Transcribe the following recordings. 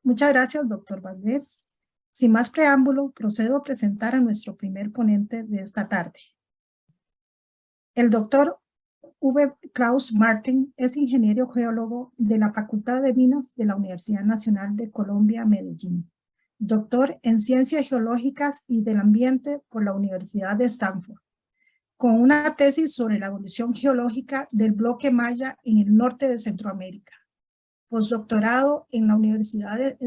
Muchas gracias, doctor Valdés. Sin más preámbulo, procedo a presentar a nuestro primer ponente de esta tarde. El doctor V. Klaus Martin es ingeniero geólogo de la Facultad de Minas de la Universidad Nacional de Colombia, Medellín. Doctor en Ciencias Geológicas y del Ambiente por la Universidad de Stanford, con una tesis sobre la evolución geológica del bloque Maya en el norte de Centroamérica. Postdoctorado en la Universidad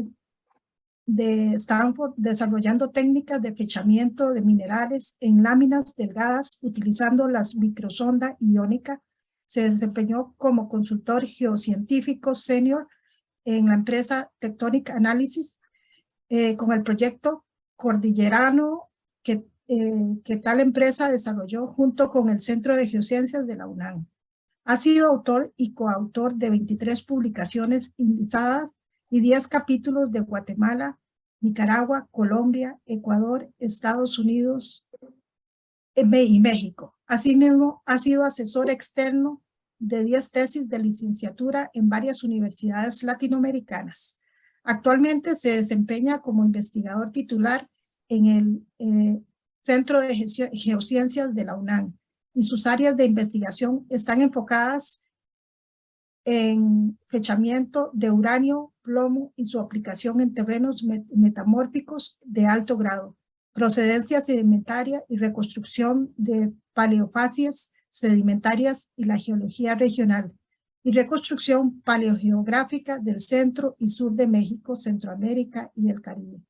de Stanford, desarrollando técnicas de fechamiento de minerales en láminas delgadas utilizando la microsonda iónica. Se desempeñó como consultor geocientífico senior en la empresa Tectonic Analysis con el proyecto Cordillerano que tal empresa desarrolló junto con el Centro de Geociencias de la UNAM. Ha sido autor y coautor de 23 publicaciones indizadas y 10 capítulos de Guatemala, Nicaragua, Colombia, Ecuador, Estados Unidos y México. Asimismo, ha sido asesor externo de 10 tesis de licenciatura en varias universidades latinoamericanas. Actualmente se desempeña como investigador titular en el Centro de Geociencias de la UNAM y sus áreas de investigación están enfocadas en fechamiento de uranio, plomo y su aplicación en terrenos metamórficos de alto grado, procedencia sedimentaria y reconstrucción de paleofacies sedimentarias y la geología regional, y reconstrucción paleogeográfica del centro y sur de México, Centroamérica y el Caribe.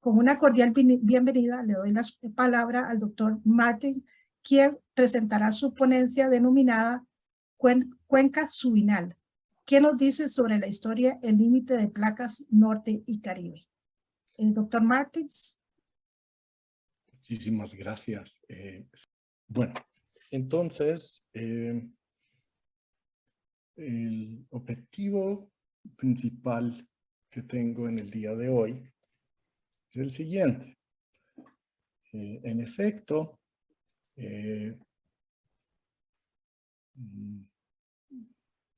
Con una cordial bienvenida le doy la palabra al doctor Martin, quien presentará su ponencia denominada Cuenca Subinal. ¿Qué nos dice sobre la historia, el límite de placas norte y Caribe? Doctor Martins. Muchísimas gracias. Bueno, entonces, el objetivo principal que tengo en el día de hoy es el siguiente. En efecto,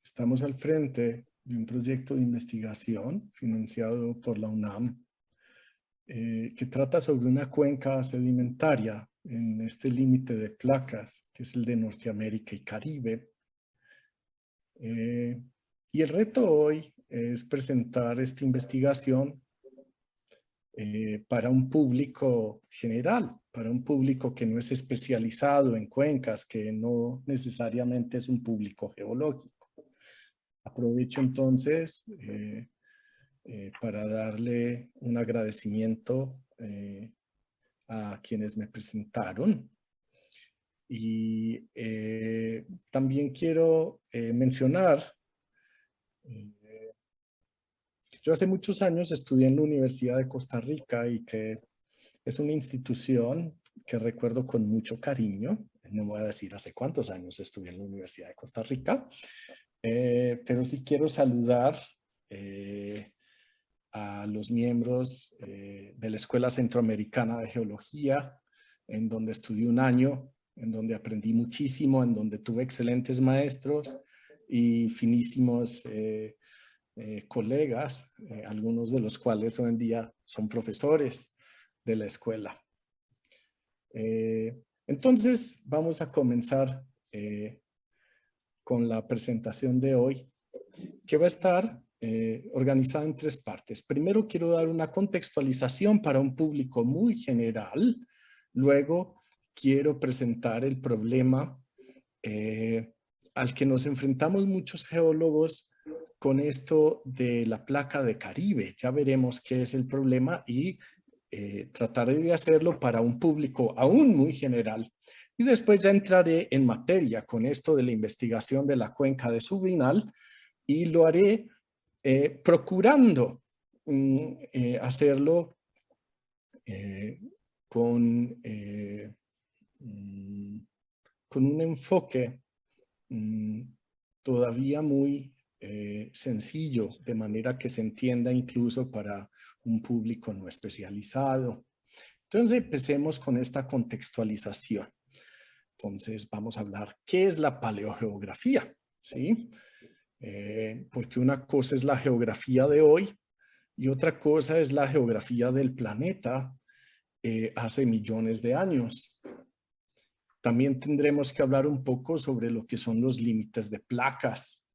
estamos al frente de un proyecto de investigación financiado por la UNAM que trata sobre una cuenca sedimentaria en este límite de placas, que es el de Norteamérica y Caribe. Y el reto hoy es presentar esta investigación para un público general, para un público que no es especializado en cuencas, que no necesariamente es un público geológico. Aprovecho entonces para darle un agradecimiento a quienes me presentaron. Y también quiero mencionar, yo hace muchos años estudié en la Universidad de Costa Rica y que es una institución que recuerdo con mucho cariño. No voy a decir hace cuántos años estudié en la Universidad de Costa Rica, pero sí quiero saludar a los miembros de la Escuela Centroamericana de Geología, en donde estudié un año, en donde aprendí muchísimo, en donde tuve excelentes maestros y finísimos colegas, algunos de los cuales hoy en día son profesores de la escuela. Entonces, vamos a comenzar con la presentación de hoy, que va a estar organizada en 3 partes. Primero, quiero dar una contextualización para un público muy general. Luego, quiero presentar el problema al que nos enfrentamos muchos geólogos con esto de la placa de Caribe. Ya veremos qué es el problema y trataré de hacerlo para un público aún muy general. Y después ya entraré en materia con esto de la investigación de la cuenca de Subinal y lo haré procurando hacerlo con un enfoque todavía muy sencillo, de manera que se entienda incluso para un público no especializado. Entonces empecemos con esta contextualización. Entonces vamos a hablar, ¿qué es la paleogeografía? ¿Sí? Porque una cosa es la geografía de hoy y otra cosa es la geografía del planeta hace millones de años. También tendremos que hablar un poco sobre lo que son los límites de placas,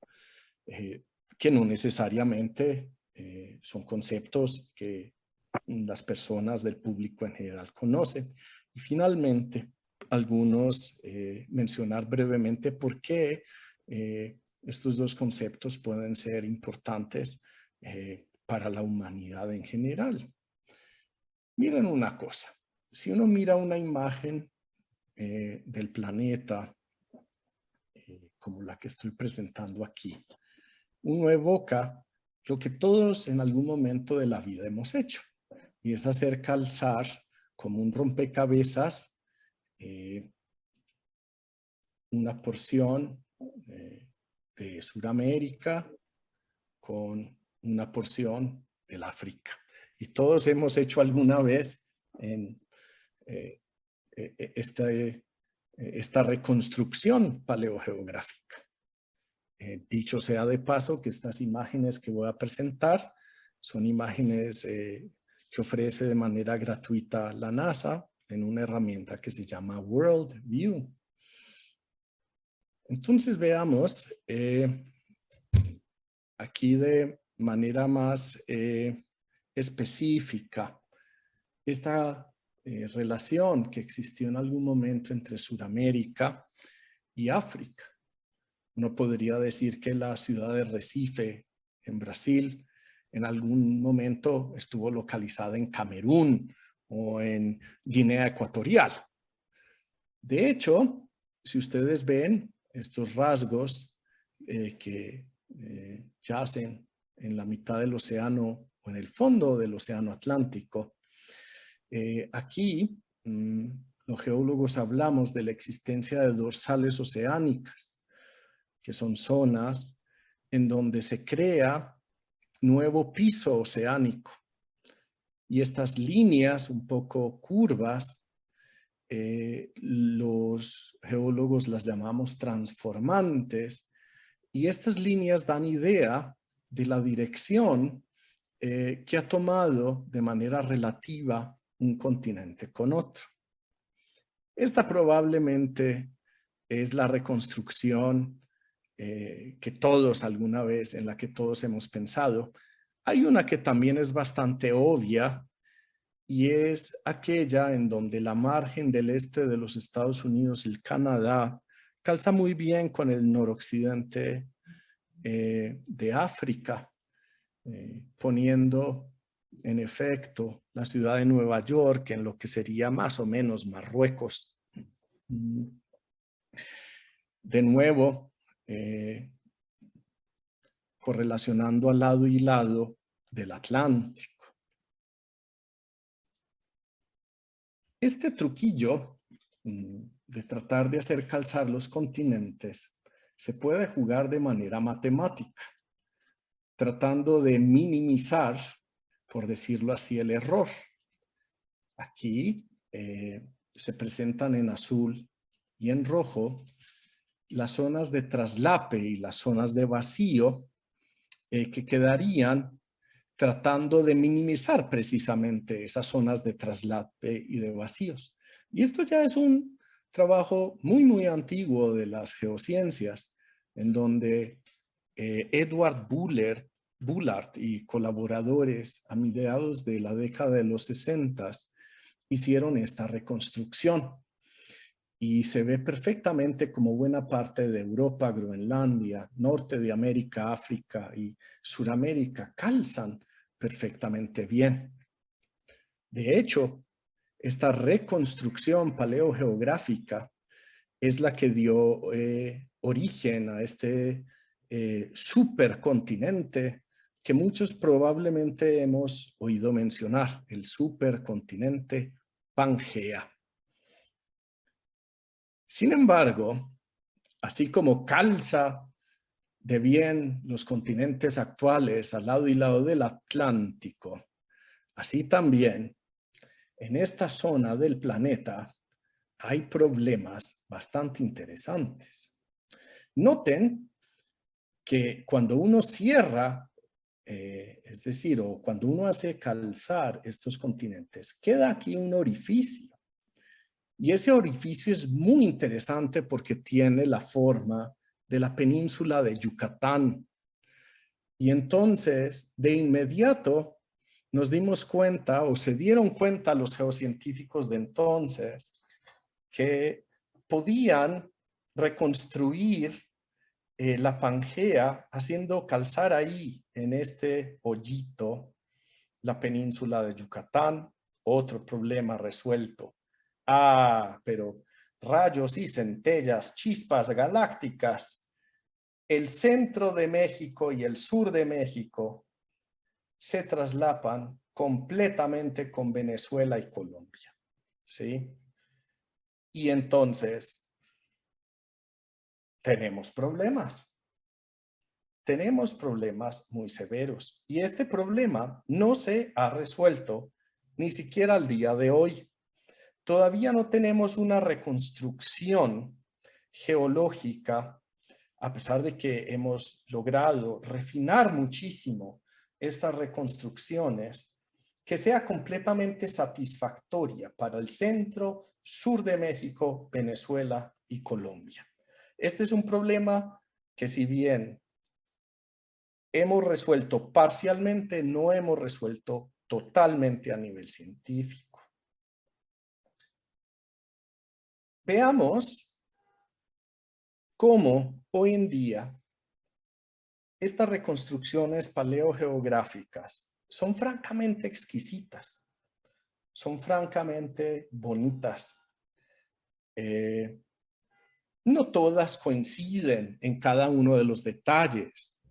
que no necesariamente son conceptos que las personas del público en general conocen. Y finalmente, mencionar brevemente por qué estos dos conceptos pueden ser importantes para la humanidad en general. Miren una cosa, si uno mira una imagen del planeta, como la que estoy presentando aquí, uno evoca lo que todos en algún momento de la vida hemos hecho, y es hacer calzar como un rompecabezas una porción de Sudamérica con una porción del África. Y todos hemos hecho alguna vez en esta reconstrucción paleogeográfica. Dicho sea de paso que estas imágenes que voy a presentar son imágenes que ofrece de manera gratuita la NASA en una herramienta que se llama World View. Entonces veamos aquí de manera más específica esta relación que existió en algún momento entre Sudamérica y África. Uno podría decir que la ciudad de Recife en Brasil en algún momento estuvo localizada en Camerún o en Guinea Ecuatorial. De hecho, si ustedes ven estos rasgos que yacen en la mitad del océano o en el fondo del océano Atlántico, aquí los geólogos hablamos de la existencia de dorsales oceánicas, que son zonas en donde se crea nuevo piso oceánico. Y estas líneas un poco curvas, los geólogos las llamamos transformantes, y estas líneas dan idea de la dirección que ha tomado de manera relativa un continente con otro. Esta probablemente es la reconstrucción que todos alguna vez, en la que todos hemos pensado. Hay una que también es bastante obvia y es aquella en donde la margen del este de los Estados Unidos y el Canadá calza muy bien con el noroccidente de África, poniendo en efecto la ciudad de Nueva York en lo que sería más o menos Marruecos. De nuevo, correlacionando al lado y lado del Atlántico. Este truquillo de tratar de hacer calzar los continentes se puede jugar de manera matemática, tratando de minimizar, por decirlo así, el error. Aquí se presentan en azul y en rojo las zonas de traslape y las zonas de vacío que quedarían tratando de minimizar precisamente esas zonas de traslape y de vacíos. Y esto ya es un trabajo muy, muy antiguo de las geociencias, en donde Edward Bullard y colaboradores a mediados de la década de los 60 hicieron esta reconstrucción. Y se ve perfectamente como buena parte de Europa, Groenlandia, norte de América, África y Suramérica calzan perfectamente bien. De hecho, esta reconstrucción paleogeográfica es la que dio origen a este supercontinente que muchos probablemente hemos oído mencionar, el supercontinente Pangea. Sin embargo, así como calza de bien los continentes actuales al lado y lado del Atlántico, así también en esta zona del planeta hay problemas bastante interesantes. Noten que cuando uno cierra es decir, o cuando uno hace calzar estos continentes, queda aquí un orificio. Y ese orificio es muy interesante porque tiene la forma de la península de Yucatán. Y entonces, de inmediato, nos dimos cuenta, o se dieron cuenta los geocientíficos de entonces, que podían reconstruir la Pangea haciendo calzar ahí, en este hoyito, la península de Yucatán. Otro problema resuelto. Pero rayos y centellas, chispas galácticas. El centro de México y el sur de México se traslapan completamente con Venezuela y Colombia, ¿sí? Y entonces tenemos problemas. Tenemos problemas muy severos y este problema no se ha resuelto ni siquiera al día de hoy. Todavía no tenemos una reconstrucción geológica, a pesar de que hemos logrado refinar muchísimo estas reconstrucciones, que sea completamente satisfactoria para el centro, sur de México, Venezuela y Colombia. Este es un problema que, si bien hemos resuelto parcialmente, no hemos resuelto totalmente a nivel científico. Veamos cómo hoy en día estas reconstrucciones paleogeográficas son francamente exquisitas, son francamente bonitas. No todas coinciden en cada uno de los detalles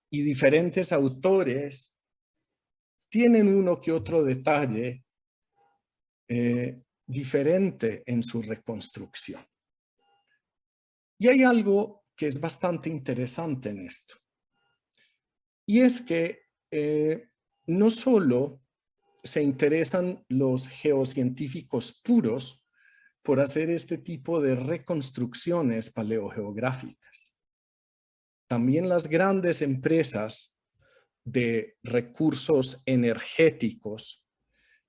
y diferentes autores tienen uno que otro detalle diferente en su reconstrucción. Y hay algo que es bastante interesante en esto. Y es que no solo se interesan los geocientíficos puros por hacer este tipo de reconstrucciones paleogeográficas. También las grandes empresas de recursos energéticos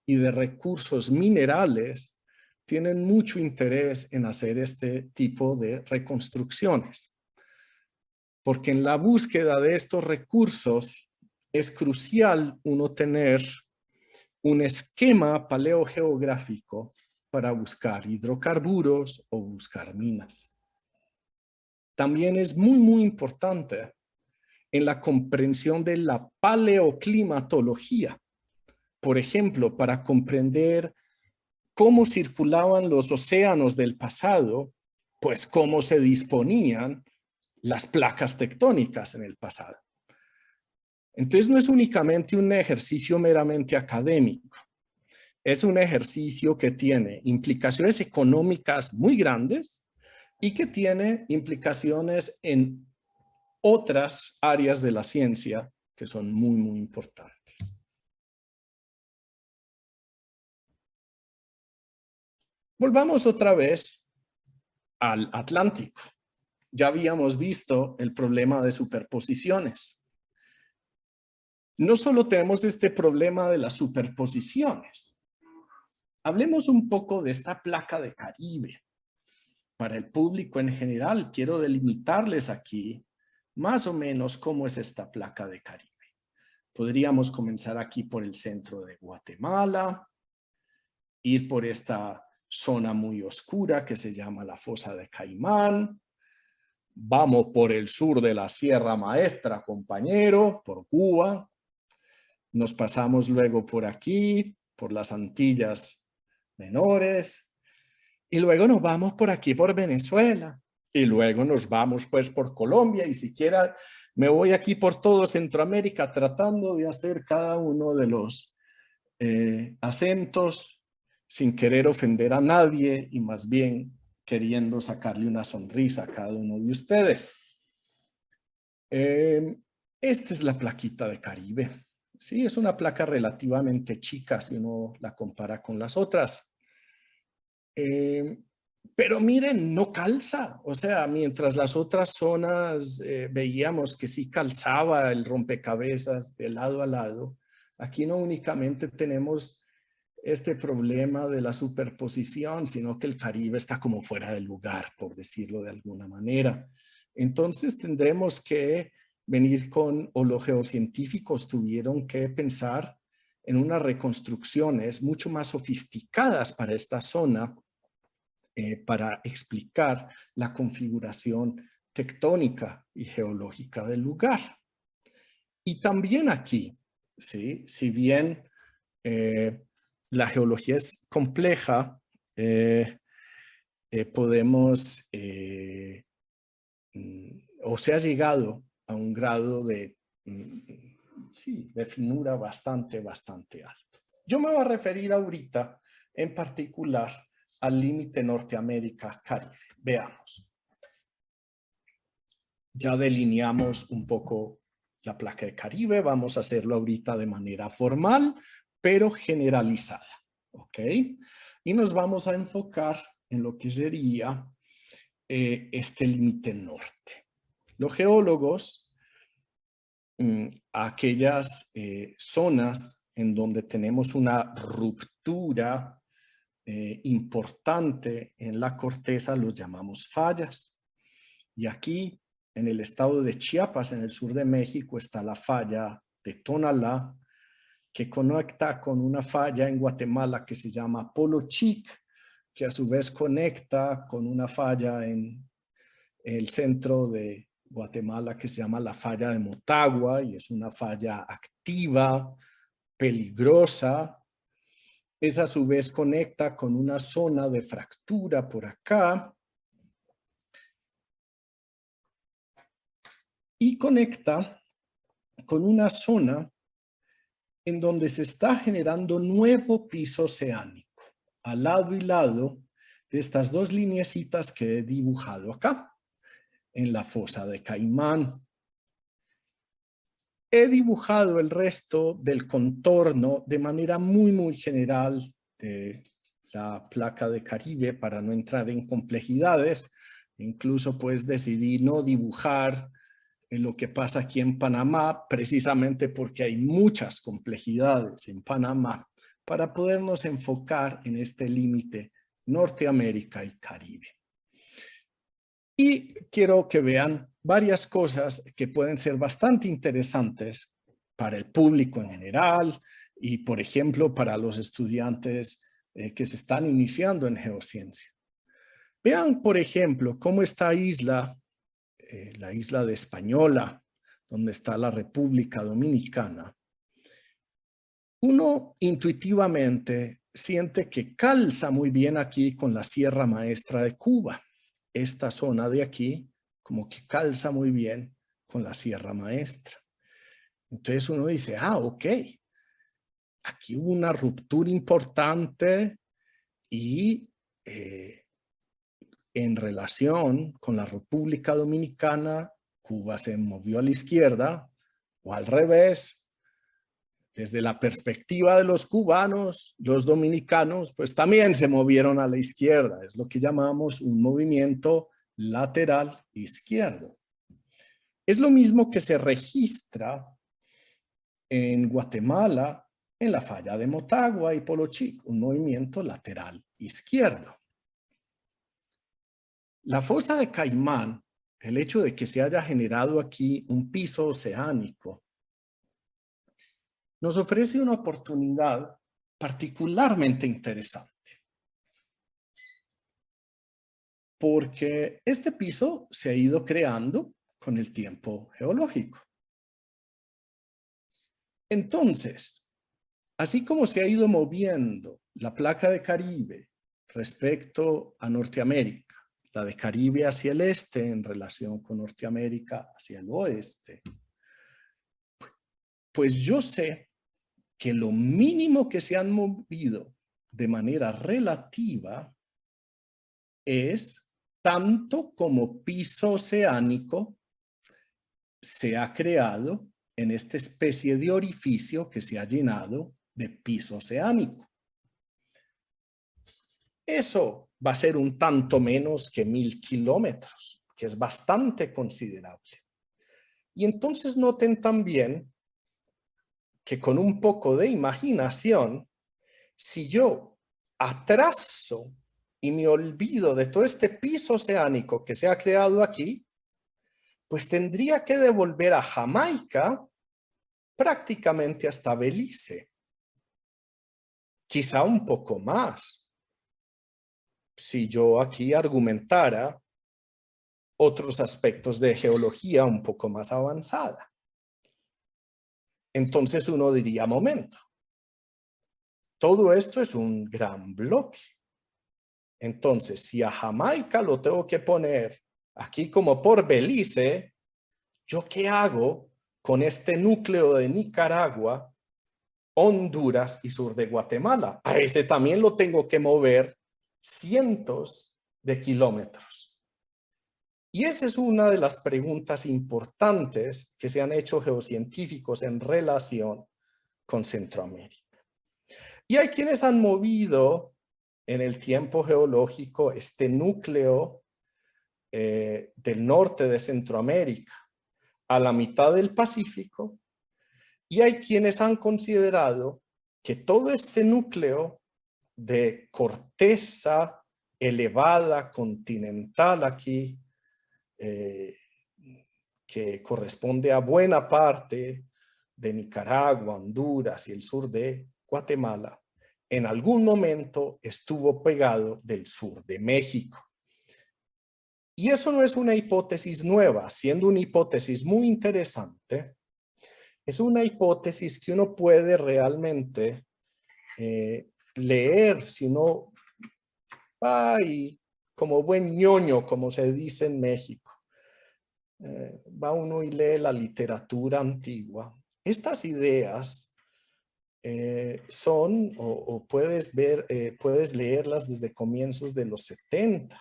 y de recursos minerales tienen mucho interés en hacer este tipo de reconstrucciones. Porque en la búsqueda de estos recursos es crucial uno tener un esquema paleogeográfico para buscar hidrocarburos o buscar minas. También es muy importante en la comprensión de la paleoclimatología. Por ejemplo, para comprender cómo circulaban los océanos del pasado, pues cómo se disponían las placas tectónicas en el pasado. Entonces no es únicamente un ejercicio meramente académico, es un ejercicio que tiene implicaciones económicas muy grandes y que tiene implicaciones en otras áreas de la ciencia que son muy importantes. Volvamos otra vez al Atlántico. Ya habíamos visto el problema de superposiciones. No solo tenemos este problema de las superposiciones. Hablemos un poco de esta placa de Caribe. Para el público en general, quiero delimitarles aquí más o menos cómo es esta placa de Caribe. Podríamos comenzar aquí por el centro de Guatemala, ir por esta zona muy oscura que se llama la Fosa de Caimán. Vamos por el sur de la Sierra Maestra, compañero, por Cuba. Nos pasamos luego por aquí, por las Antillas Menores. Y luego nos vamos por aquí, por Venezuela. Y luego nos vamos pues por Colombia. Y siquiera me voy aquí por todo Centroamérica tratando de hacer cada uno de los acentos sin querer ofender a nadie y más bien queriendo sacarle una sonrisa a cada uno de ustedes. Esta es la plaquita de Caribe. Sí, es una placa relativamente chica si uno la compara con las otras. Pero miren, no calza. O sea, mientras las otras zonas veíamos que sí calzaba el rompecabezas de lado a lado, aquí no únicamente tenemos este problema de la superposición, sino que el Caribe está como fuera de lugar, por decirlo de alguna manera. Entonces tendremos que venir con, o los geocientíficos tuvieron que pensar en unas reconstrucciones mucho más sofisticadas para esta zona, para explicar la configuración tectónica y geológica del lugar. Y también aquí, ¿sí? Si bien la geología es compleja, podemos, o se ha llegado a un grado de, sí, de finura bastante alto. Yo me voy a referir ahorita en particular al límite Norteamérica-Caribe. Veamos. Ya delineamos un poco la placa de Caribe. Vamos a hacerlo ahorita de manera formal, pero generalizada. ¿Ok? Y nos vamos a enfocar en lo que sería este límite norte. Los geólogos, aquellas zonas en donde tenemos una ruptura importante en la corteza, los llamamos fallas. Y aquí, en el estado de Chiapas, en el sur de México, está la falla de Tonalá, que conecta con una falla en Guatemala que se llama Polo Chic, que a su vez conecta con una falla en el centro de Guatemala que se llama la falla de Motagua, y es una falla activa, peligrosa. Esa a su vez conecta con una zona de fractura por acá y conecta con una zona en donde se está generando nuevo piso oceánico, al lado y lado de estas dos lineecitas que he dibujado acá, en la fosa de Caimán. He dibujado el resto del contorno de manera muy general de la placa de Caribe para no entrar en complejidades. Incluso pues decidí no dibujar en lo que pasa aquí en Panamá, precisamente porque hay muchas complejidades en Panamá, para podernos enfocar en este límite Norteamérica y Caribe. Y quiero que vean varias cosas que pueden ser bastante interesantes para el público en general y, por ejemplo, para los estudiantes que se están iniciando en geociencia. Vean, por ejemplo, cómo esta isla, la isla de Española, donde está la República Dominicana, uno intuitivamente siente que calza muy bien aquí con la Sierra Maestra de Cuba. Esta zona de aquí como que calza muy bien con la Sierra Maestra. Entonces uno dice, ok, aquí hubo una ruptura importante y en relación con la República Dominicana, Cuba se movió a la izquierda o al revés. Desde la perspectiva de los cubanos, los dominicanos, pues también se movieron a la izquierda. Es lo que llamamos un movimiento lateral izquierdo. Es lo mismo que se registra en Guatemala, en la falla de Motagua y Polo Chic, un movimiento lateral izquierdo. La fosa de Caimán, el hecho de que se haya generado aquí un piso oceánico, nos ofrece una oportunidad particularmente interesante. Porque este piso se ha ido creando con el tiempo geológico. Entonces, así como se ha ido moviendo la placa de Caribe respecto a Norteamérica, la de Caribe hacia el este en relación con Norteamérica hacia el oeste, pues yo sé que lo mínimo que se han movido de manera relativa es tanto como piso oceánico se ha creado en esta especie de orificio que se ha llenado de piso oceánico. Eso va a ser un tanto menos que 1000 kilómetros, que es bastante considerable. Y entonces noten también que con un poco de imaginación, si yo atraso y me olvido de todo este piso oceánico que se ha creado aquí, pues tendría que devolver a Jamaica prácticamente hasta Belice. Quizá un poco más, si yo aquí argumentara otros aspectos de geología un poco más avanzada. Entonces uno diría, momento, todo esto es un gran bloque. Entonces, si a Jamaica lo tengo que poner aquí como por Belice, ¿yo qué hago con este núcleo de Nicaragua, Honduras y sur de Guatemala? A ese también lo tengo que mover cientos de kilómetros. Y esa es una de las preguntas importantes que se han hecho geocientíficos en relación con Centroamérica. Y hay quienes han movido en el tiempo geológico este núcleo del norte de Centroamérica a la mitad del Pacífico, y hay quienes han considerado que todo este núcleo de corteza elevada continental aquí, que corresponde a buena parte de Nicaragua, Honduras y el sur de Guatemala, en algún momento estuvo pegado del sur de México. Y eso no es una hipótesis nueva, siendo una hipótesis muy interesante. Es una hipótesis que uno puede realmente leer si uno va y, como buen ñoño, como se dice en México, va uno y lee la literatura antigua. Estas ideas son, o puedes ver, puedes leerlas desde comienzos de los 70.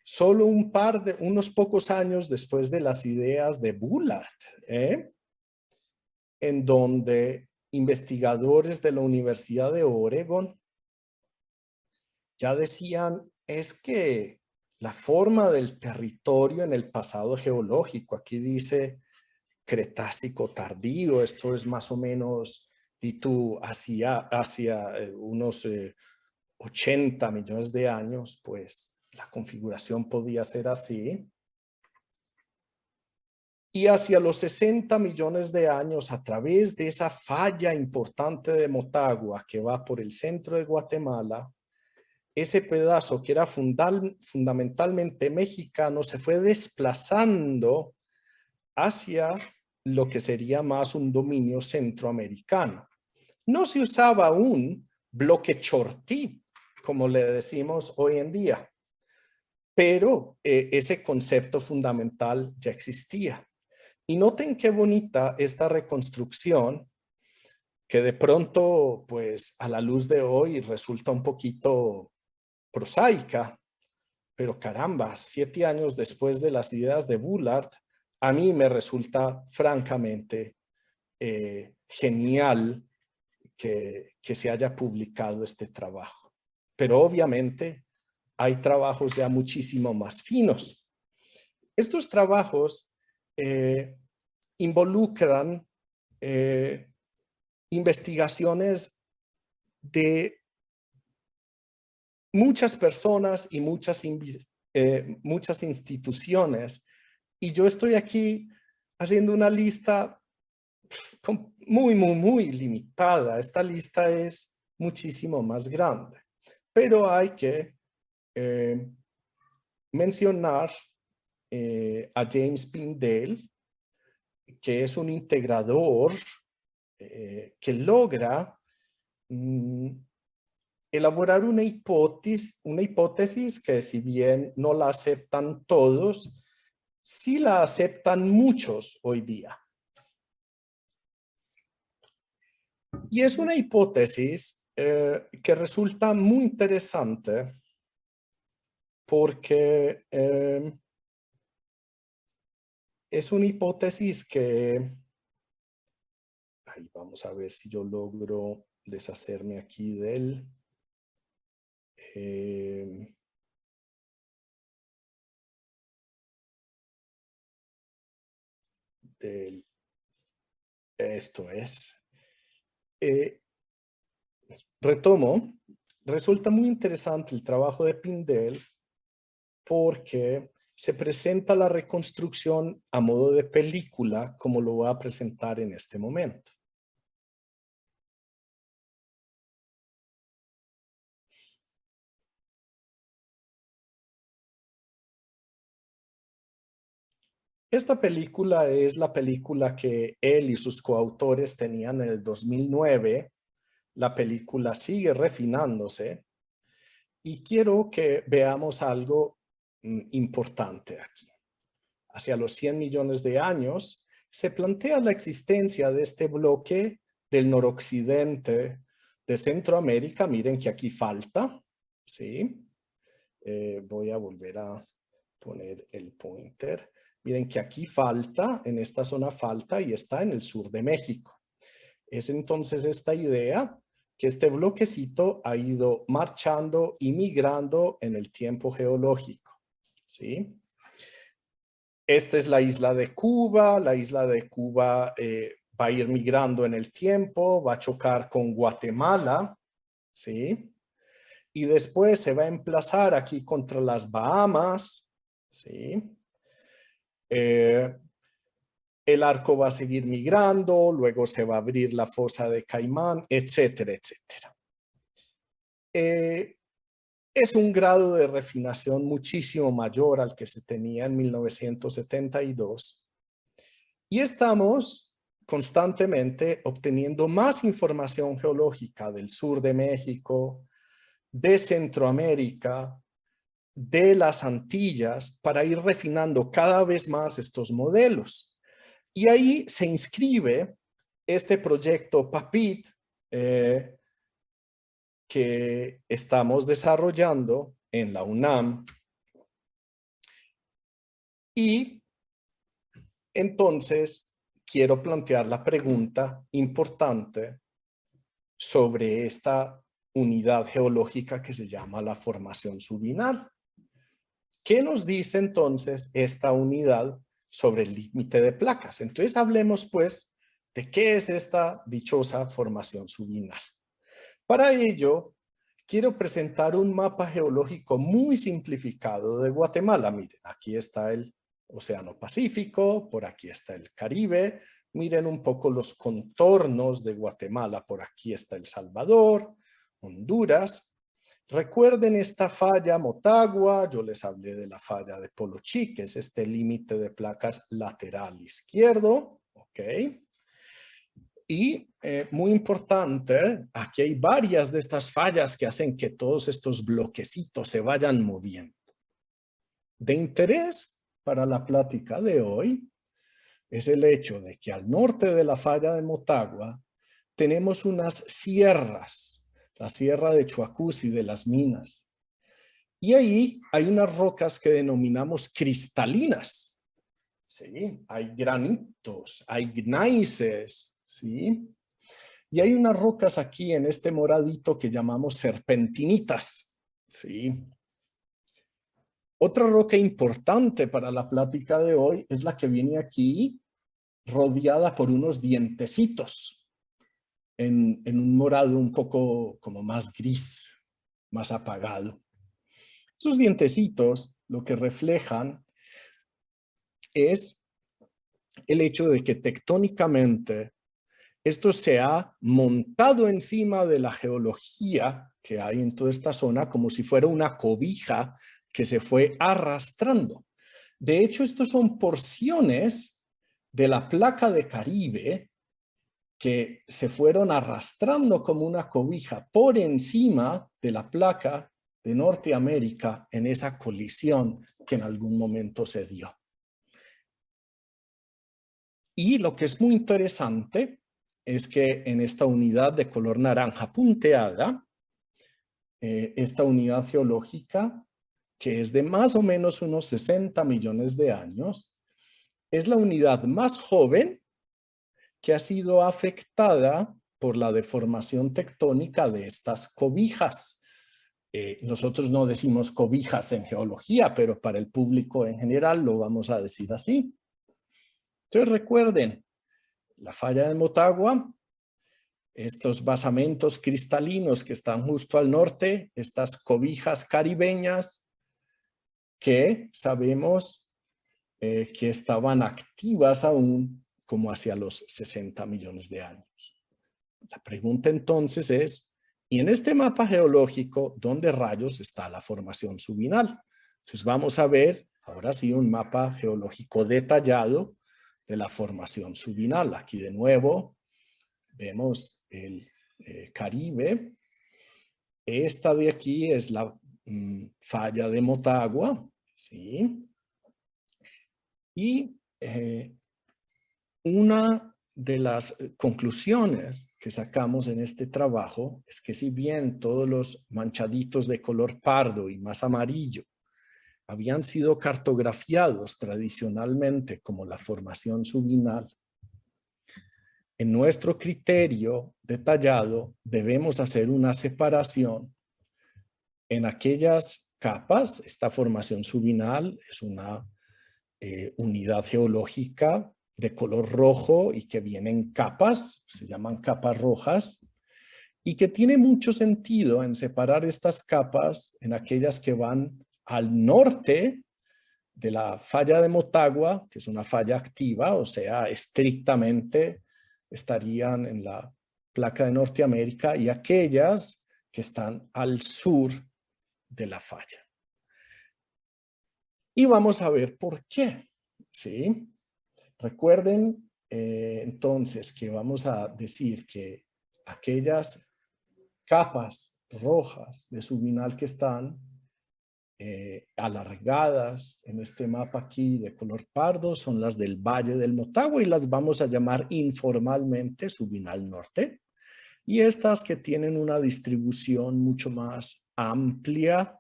Solo unos pocos años después de las ideas de Bullard, en donde investigadores de la Universidad de Oregon ya decían, es que la forma del territorio en el pasado geológico, aquí dice Cretácico tardío, esto es más o menos, y tú hacia unos 80 millones de años, pues la configuración podía ser así. Y hacia los 60 millones de años, a través de esa falla importante de Motagua que va por el centro de Guatemala, ese pedazo que era fundamentalmente mexicano se fue desplazando hacia lo que sería más un dominio centroamericano. No se usaba un bloque Chortí, como le decimos hoy en día, pero ese concepto fundamental ya existía. Y noten qué bonita esta reconstrucción, que de pronto, pues a la luz de hoy resulta un poquito prosaica, pero caramba, 7 años después de las ideas de Bullard, a mí me resulta francamente genial que se haya publicado este trabajo. Pero obviamente hay trabajos ya muchísimo más finos. Estos trabajos involucran investigaciones de muchas personas y muchas instituciones. Y yo estoy aquí haciendo una lista muy limitada. Esta lista es muchísimo más grande. Pero hay que mencionar a James Pindell, que es un integrador que logra elaborar una hipótesis que, si bien no la aceptan todos, sí la aceptan muchos hoy día. Y es una hipótesis que resulta muy interesante porque es una hipótesis que... Ahí vamos a ver si yo logro deshacerme aquí de él. esto es. Retomo, resulta muy interesante el trabajo de Pindell porque se presenta la reconstrucción a modo de película, como lo voy a presentar en este momento. Esta película es la película que él y sus coautores tenían en el 2009. La película sigue refinándose y quiero que veamos algo importante aquí. Hacia los 100 millones de años, se plantea la existencia de este bloque del noroccidente de Centroamérica. Miren que aquí falta, ¿sí? Voy a volver a poner el pointer. Miren que aquí falta, en esta zona falta y está en el sur de México. Es entonces esta idea que este bloquecito ha ido marchando y migrando en el tiempo geológico, ¿sí? Esta es la isla de Cuba. La isla de Cuba va a ir migrando en el tiempo, va a chocar con Guatemala, ¿sí? Y después se va a emplazar aquí contra las Bahamas, ¿sí? El arco va a seguir migrando, luego se va a abrir la fosa de Caimán, etcétera, etcétera. Es un grado de refinación muchísimo mayor al que se tenía en 1972. Y estamos constantemente obteniendo más información geológica del sur de México, de Centroamérica, de las Antillas, para ir refinando cada vez más estos modelos. Y ahí se inscribe este proyecto PAPIT que estamos desarrollando en la UNAM. Y entonces quiero plantear la pregunta importante sobre esta unidad geológica que se llama la formación subinal. ¿Qué nos dice entonces esta unidad sobre el límite de placas? Entonces hablemos pues de qué es esta dichosa formación subinal. Para ello, quiero presentar un mapa geológico muy simplificado de Guatemala. Miren, aquí está el Océano Pacífico, por aquí está el Caribe. Miren un poco los contornos de Guatemala. Por aquí está El Salvador, Honduras. Recuerden esta falla Motagua. Yo les hablé de la falla de Polochi, que es este límite de placas lateral izquierdo. ¿Ok? Y muy importante, aquí hay varias de estas fallas que hacen que todos estos bloquecitos se vayan moviendo. De interés para la plática de hoy es el hecho de que al norte de la falla de Motagua tenemos unas sierras, la sierra de Chuacús y de las Minas. Y ahí hay unas rocas que denominamos cristalinas. ¿Sí? Hay granitos, hay gneises, ¿sí? Y hay unas rocas aquí en este moradito que llamamos serpentinitas, ¿sí? Otra roca importante para la plática de hoy es la que viene aquí rodeada por unos dientecitos en un morado un poco como más gris, más apagado. Esos dientecitos lo que reflejan es el hecho de que tectónicamente esto se ha montado encima de la geología que hay en toda esta zona como si fuera una cobija que se fue arrastrando. De hecho, estos son porciones de la placa de Caribe que se fueron arrastrando como una cobija por encima de la placa de Norteamérica en esa colisión que en algún momento se dio. Y lo que es muy interesante es que en esta unidad de color naranja punteada, esta unidad geológica, que es de más o menos unos 60 millones de años, es la unidad más joven que ha sido afectada por la deformación tectónica de estas cobijas. nosotros no decimos cobijas en geología, pero para el público en general lo vamos a decir así. Entonces recuerden, la falla de Motagua, estos basamentos cristalinos que están justo al norte, estas cobijas caribeñas que sabemos que estaban activas aún como hacia los 60 millones de años. La pregunta entonces es, ¿y en este mapa geológico dónde rayos está la formación subinal? Entonces vamos a ver ahora sí un mapa geológico detallado de la formación subinal. Aquí de nuevo vemos el Caribe. Esta de aquí es la falla de Motagua, ¿sí? Y una de las conclusiones que sacamos en este trabajo es que si bien todos los manchaditos de color pardo y más amarillo habían sido cartografiados tradicionalmente como la formación subinal, en nuestro criterio detallado debemos hacer una separación en aquellas capas. Esta formación subinal es una unidad geológica de color rojo y que viene en capas, se llaman capas rojas, y que tiene mucho sentido en separar estas capas en aquellas que van al norte de la falla de Motagua, que es una falla activa, o sea, estrictamente estarían en la placa de Norteamérica, y aquellas que están al sur de la falla. Y vamos a ver por qué, ¿sí? Recuerden entonces que vamos a decir que aquellas capas rojas de subinal que están alargadas en este mapa aquí de color pardo son las del Valle del Motagua y las vamos a llamar informalmente subinal norte. Y estas que tienen una distribución mucho más amplia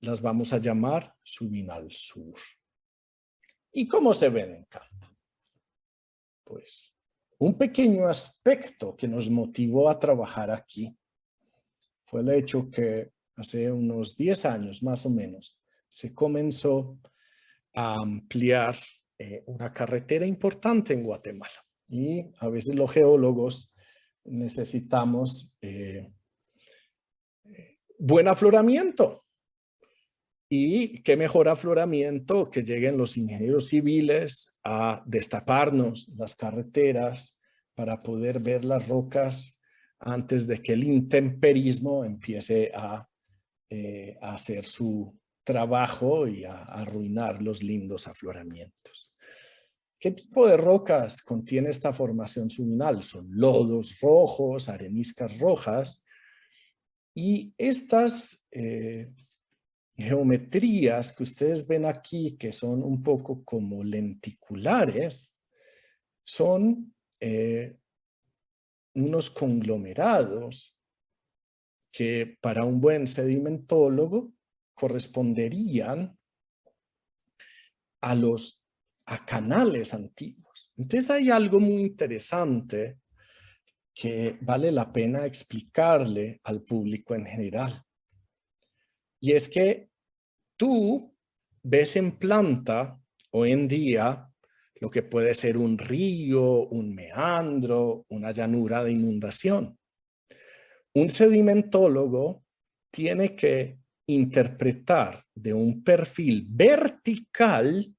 las vamos a llamar subinal sur. ¿Y cómo se ven en campo? Pues un pequeño aspecto que nos motivó a trabajar aquí fue el hecho que hace unos 10 años más o menos se comenzó a ampliar una carretera importante en Guatemala. Y a veces los geólogos necesitamos buen afloramiento. Y qué mejor afloramiento que lleguen los ingenieros civiles a destaparnos las carreteras para poder ver las rocas antes de que el intemperismo empiece a hacer su trabajo y a arruinar los lindos afloramientos. ¿Qué tipo de rocas contiene esta formación subinal? Son lodos rojos, areniscas rojas, y estas geometrías que ustedes ven aquí, que son un poco como lenticulares, son unos conglomerados que para un buen sedimentólogo corresponderían a canales antiguos. Entonces hay algo muy interesante que vale la pena explicarle al público en general. Y es que tú ves en planta hoy en día lo que puede ser un río, un meandro, una llanura de inundación. Un sedimentólogo tiene que interpretar de un perfil vertical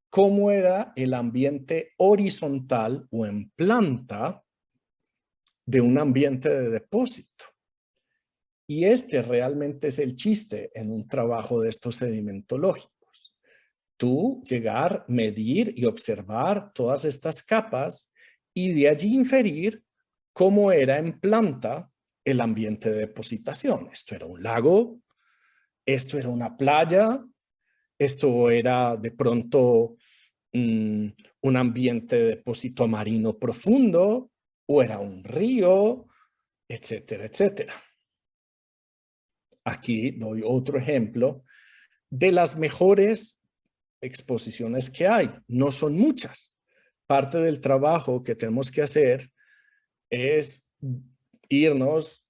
cómo era el ambiente horizontal o en planta de un ambiente de depósito. Y este realmente es el chiste en un trabajo de estos sedimentológicos. Tú llegar, medir y observar todas estas capas y de allí inferir cómo era en planta el ambiente de depositación. Esto era un lago, esto era una playa, esto era de pronto un ambiente de depósito marino profundo, o era un río, etcétera, etcétera. Aquí doy otro ejemplo de las mejores exposiciones que hay. No son muchas. Parte del trabajo que tenemos que hacer es irnos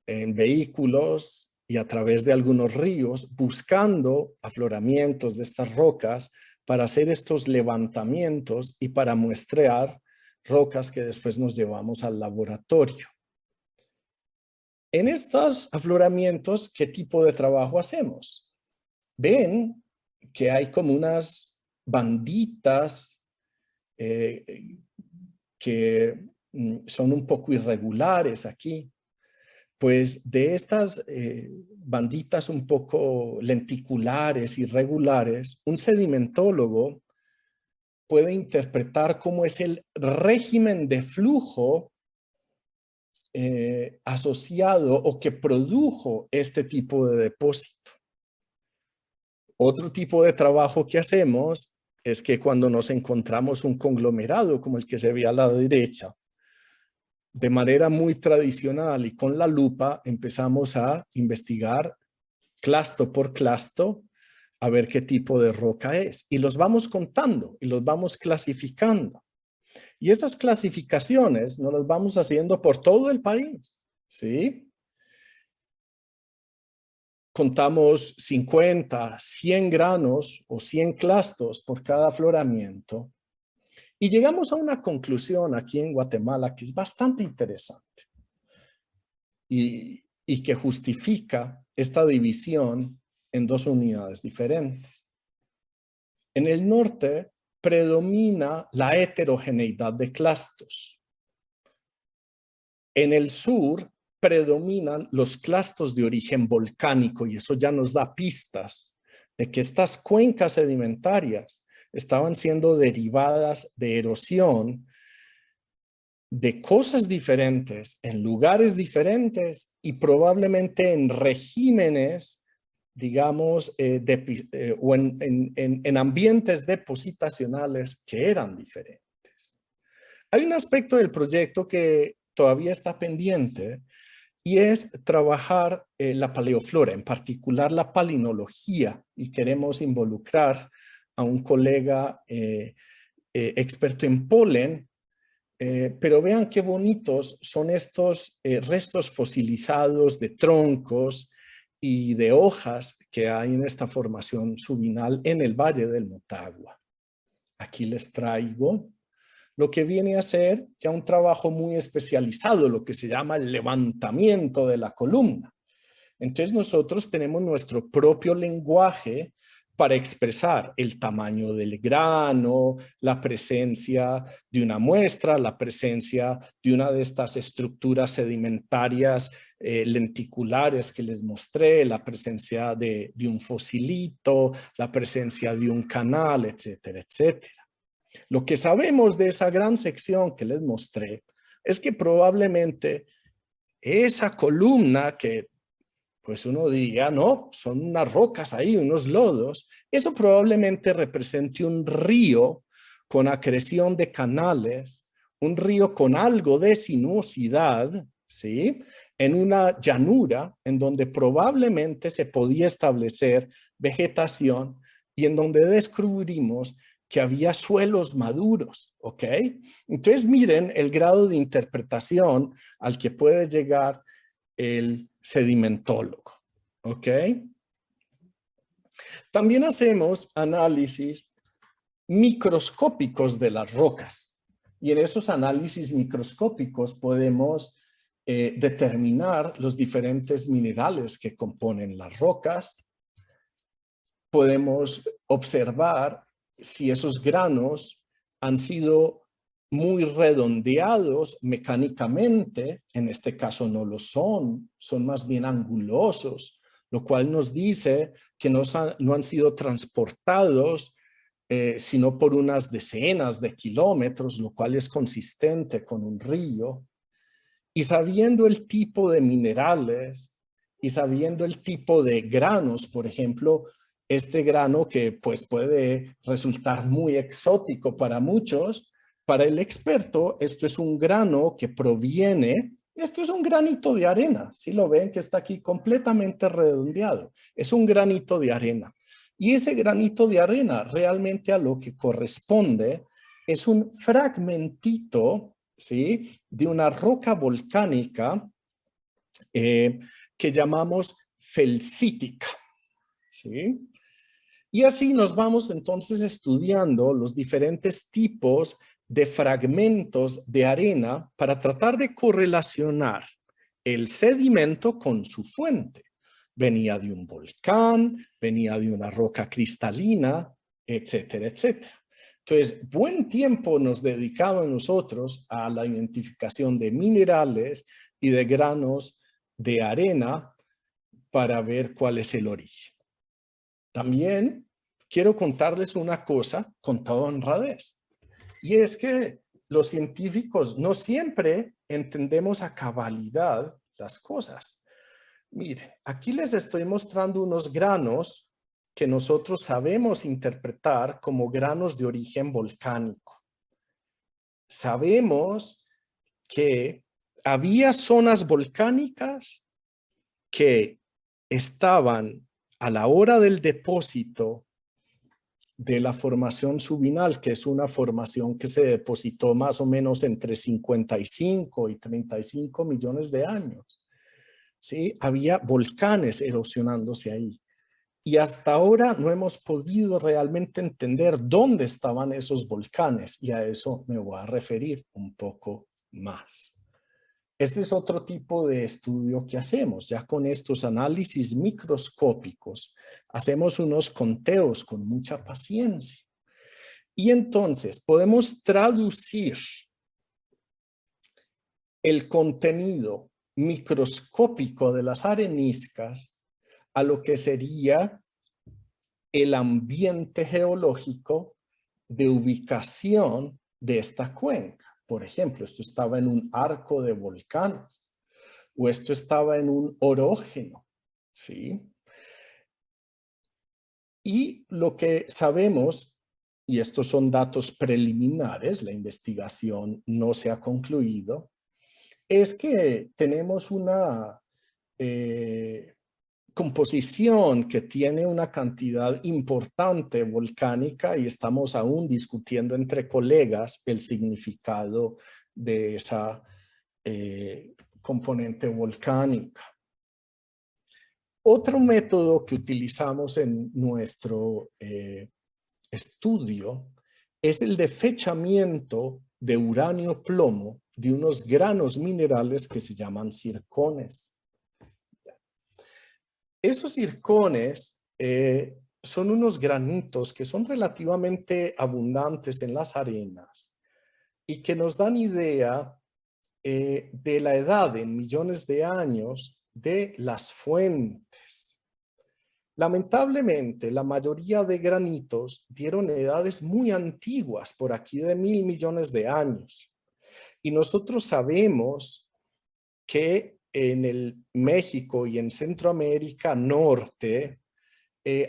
en vehículos y a través de algunos ríos, buscando afloramientos de estas rocas para hacer estos levantamientos y para muestrear rocas que después nos llevamos al laboratorio. En estos afloramientos, ¿qué tipo de trabajo hacemos? Ven que hay como unas banditas que son un poco irregulares aquí. Pues de estas banditas un poco lenticulares, irregulares, un sedimentólogo puede interpretar cómo es el régimen de flujo asociado o que produjo este tipo de depósito. Otro tipo de trabajo que hacemos es que cuando nos encontramos un conglomerado como el que se ve a la derecha, de manera muy tradicional y con la lupa empezamos a investigar clasto por clasto a ver qué tipo de roca es. Y los vamos contando y los vamos clasificando. Y esas clasificaciones nos las vamos haciendo por todo el país, ¿sí? Contamos 50, 100 granos o 100 clastos por cada afloramiento. Y llegamos a una conclusión aquí en Guatemala que es bastante interesante y que justifica esta división en dos unidades diferentes. En el norte predomina la heterogeneidad de clastos. En el sur predominan los clastos de origen volcánico y eso ya nos da pistas de que estas cuencas sedimentarias estaban siendo derivadas de erosión de cosas diferentes, en lugares diferentes y probablemente en regímenes, digamos, o en ambientes depositacionales que eran diferentes. Hay un aspecto del proyecto que todavía está pendiente y es trabajar la paleoflora, en particular la palinología, y queremos involucrar a un colega experto en polen, pero vean qué bonitos son estos restos fosilizados de troncos y de hojas que hay en esta formación subinal en el Valle del Motagua. Aquí les traigo lo que viene a ser ya un trabajo muy especializado, lo que se llama el levantamiento de la columna. Entonces nosotros tenemos nuestro propio lenguaje para expresar el tamaño del grano, la presencia de una muestra, la presencia de una de estas estructuras sedimentarias lenticulares que les mostré, la presencia de un fosilito, la presencia de un canal, etcétera, etcétera. Lo que sabemos de esa gran sección que les mostré es que probablemente esa columna que pues uno diría, no, son unas rocas ahí, unos lodos, eso probablemente represente un río con acreción de canales, un río con algo de sinuosidad, ¿sí? En una llanura en donde probablemente se podía establecer vegetación y en donde descubrimos que había suelos maduros, ¿ok? Entonces miren el grado de interpretación al que puede llegar el sedimentólogo, ¿ok? También hacemos análisis microscópicos de las rocas y en esos análisis microscópicos podemos determinar los diferentes minerales que componen las rocas. Podemos observar si esos granos han sido muy redondeados mecánicamente, en este caso no lo son, son más bien angulosos, lo cual nos dice que no han sido transportados sino por unas decenas de kilómetros, lo cual es consistente con un río. Y sabiendo el tipo de minerales y sabiendo el tipo de granos, por ejemplo, este grano que pues puede resultar muy exótico para muchos, para el experto esto es un grano que proviene, esto es un granito de arena, si lo ven que está aquí completamente redondeado, es un granito de arena. Y ese granito de arena realmente a lo que corresponde es un fragmentito, ¿sí?, de una roca volcánica que llamamos felsítica. ¿Sí? Y así nos vamos entonces estudiando los diferentes tipos de fragmentos de arena para tratar de correlacionar el sedimento con su fuente. Venía de un volcán, venía de una roca cristalina, etcétera, etcétera. Entonces, buen tiempo nos dedicamos nosotros a la identificación de minerales y de granos de arena para ver cuál es el origen. También quiero contarles una cosa con toda honradez, y es que los científicos no siempre entendemos a cabalidad las cosas. Mire, aquí les estoy mostrando unos granos que nosotros sabemos interpretar como granos de origen volcánico. Sabemos que había zonas volcánicas que estaban a la hora del depósito de la formación subinal, que es una formación que se depositó más o menos entre 55 y 35 millones de años. ¿Sí? Había volcanes erosionándose ahí. Y hasta ahora no hemos podido realmente entender dónde estaban esos volcanes, y a eso me voy a referir un poco más. Este es otro tipo de estudio que hacemos. Ya con estos análisis microscópicos, hacemos unos conteos con mucha paciencia. Y entonces podemos traducir el contenido microscópico de las areniscas a lo que sería el ambiente geológico de ubicación de esta cuenca. Por ejemplo, esto estaba en un arco de volcanes, o esto estaba en un orógeno, ¿sí? Y lo que sabemos, y estos son datos preliminares, la investigación no se ha concluido, es que tenemos una composición que tiene una cantidad importante volcánica, y estamos aún discutiendo entre colegas el significado de esa componente volcánica. Otro método que utilizamos en nuestro estudio es el de fechamiento de uranio-plomo de unos granos minerales que se llaman zircones. Esos zircones son unos granitos que son relativamente abundantes en las arenas y que nos dan idea de la edad en millones de años de las fuentes. Lamentablemente, la mayoría de granitos dieron edades muy antiguas, por aquí de 1.000 millones de años. Y nosotros sabemos que en el México y en Centroamérica Norte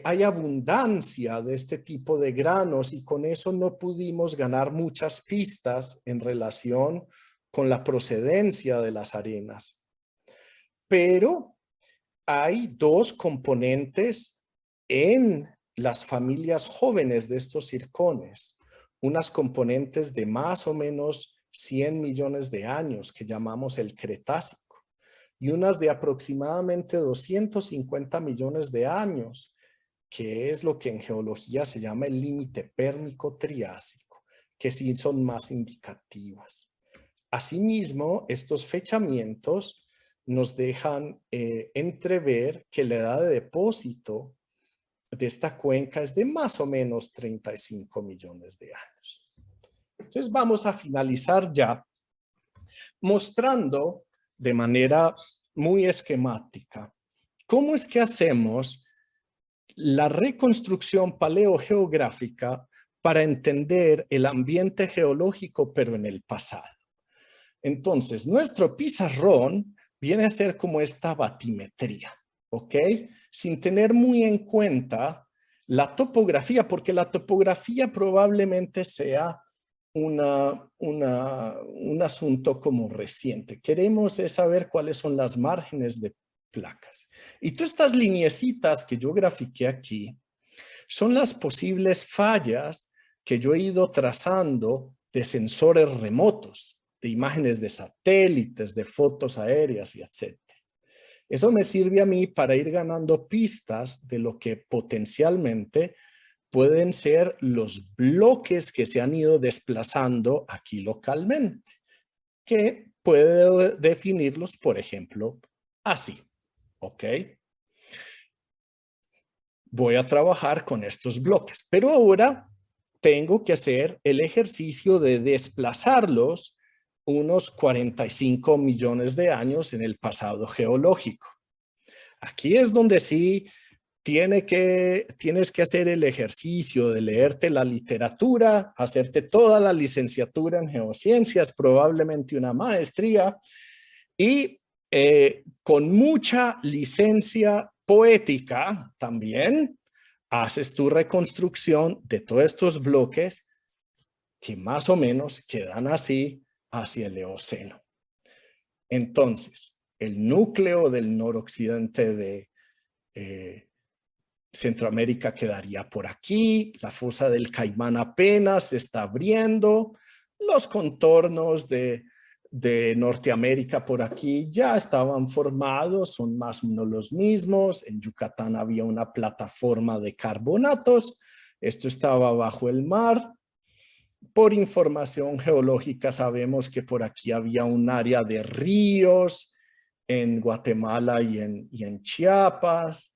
hay abundancia de este tipo de granos, y con eso no pudimos ganar muchas pistas en relación con la procedencia de las arenas. Pero hay dos componentes en las familias jóvenes de estos zircones, unas componentes de más o menos 100 millones de años que llamamos el Cretácico, y unas de aproximadamente 250 millones de años, que es lo que en geología se llama el límite pérmico-triásico, que sí son más indicativas. Asimismo, estos fechamientos nos dejan entrever que la edad de depósito de esta cuenca es de más o menos 35 millones de años. Entonces vamos a finalizar ya mostrando de manera muy esquemática cómo es que hacemos la reconstrucción paleogeográfica para entender el ambiente geológico, pero en el pasado. Entonces, nuestro pizarrón viene a ser como esta batimetría, ¿ok? Sin tener muy en cuenta la topografía, porque la topografía probablemente sea un asunto como reciente. Queremos saber cuáles son las márgenes de placas. Y todas estas lineecitas que yo grafiqué aquí son las posibles fallas que yo he ido trazando de sensores remotos, de imágenes de satélites, de fotos aéreas y etc. Eso me sirve a mí para ir ganando pistas de lo que potencialmente pueden ser los bloques que se han ido desplazando aquí localmente, que puedo definirlos, por ejemplo, así, ¿ok? Voy a trabajar con estos bloques, pero ahora tengo que hacer el ejercicio de desplazarlos unos 45 millones de años en el pasado geológico. Aquí es donde sí tienes que hacer el ejercicio de leerte la literatura, hacerte toda la licenciatura en geociencias, probablemente una maestría, y con mucha licencia poética también, haces tu reconstrucción de todos estos bloques que más o menos quedan así hacia el Eoceno. Entonces, el núcleo del noroccidente de Centroamérica quedaría por aquí, la fosa del Caimán apenas se está abriendo, los contornos de Norteamérica por aquí ya estaban formados, son más o menos los mismos. En Yucatán había una plataforma de carbonatos, esto estaba bajo el mar. Por información geológica sabemos que por aquí había un área de ríos en Guatemala y en Chiapas.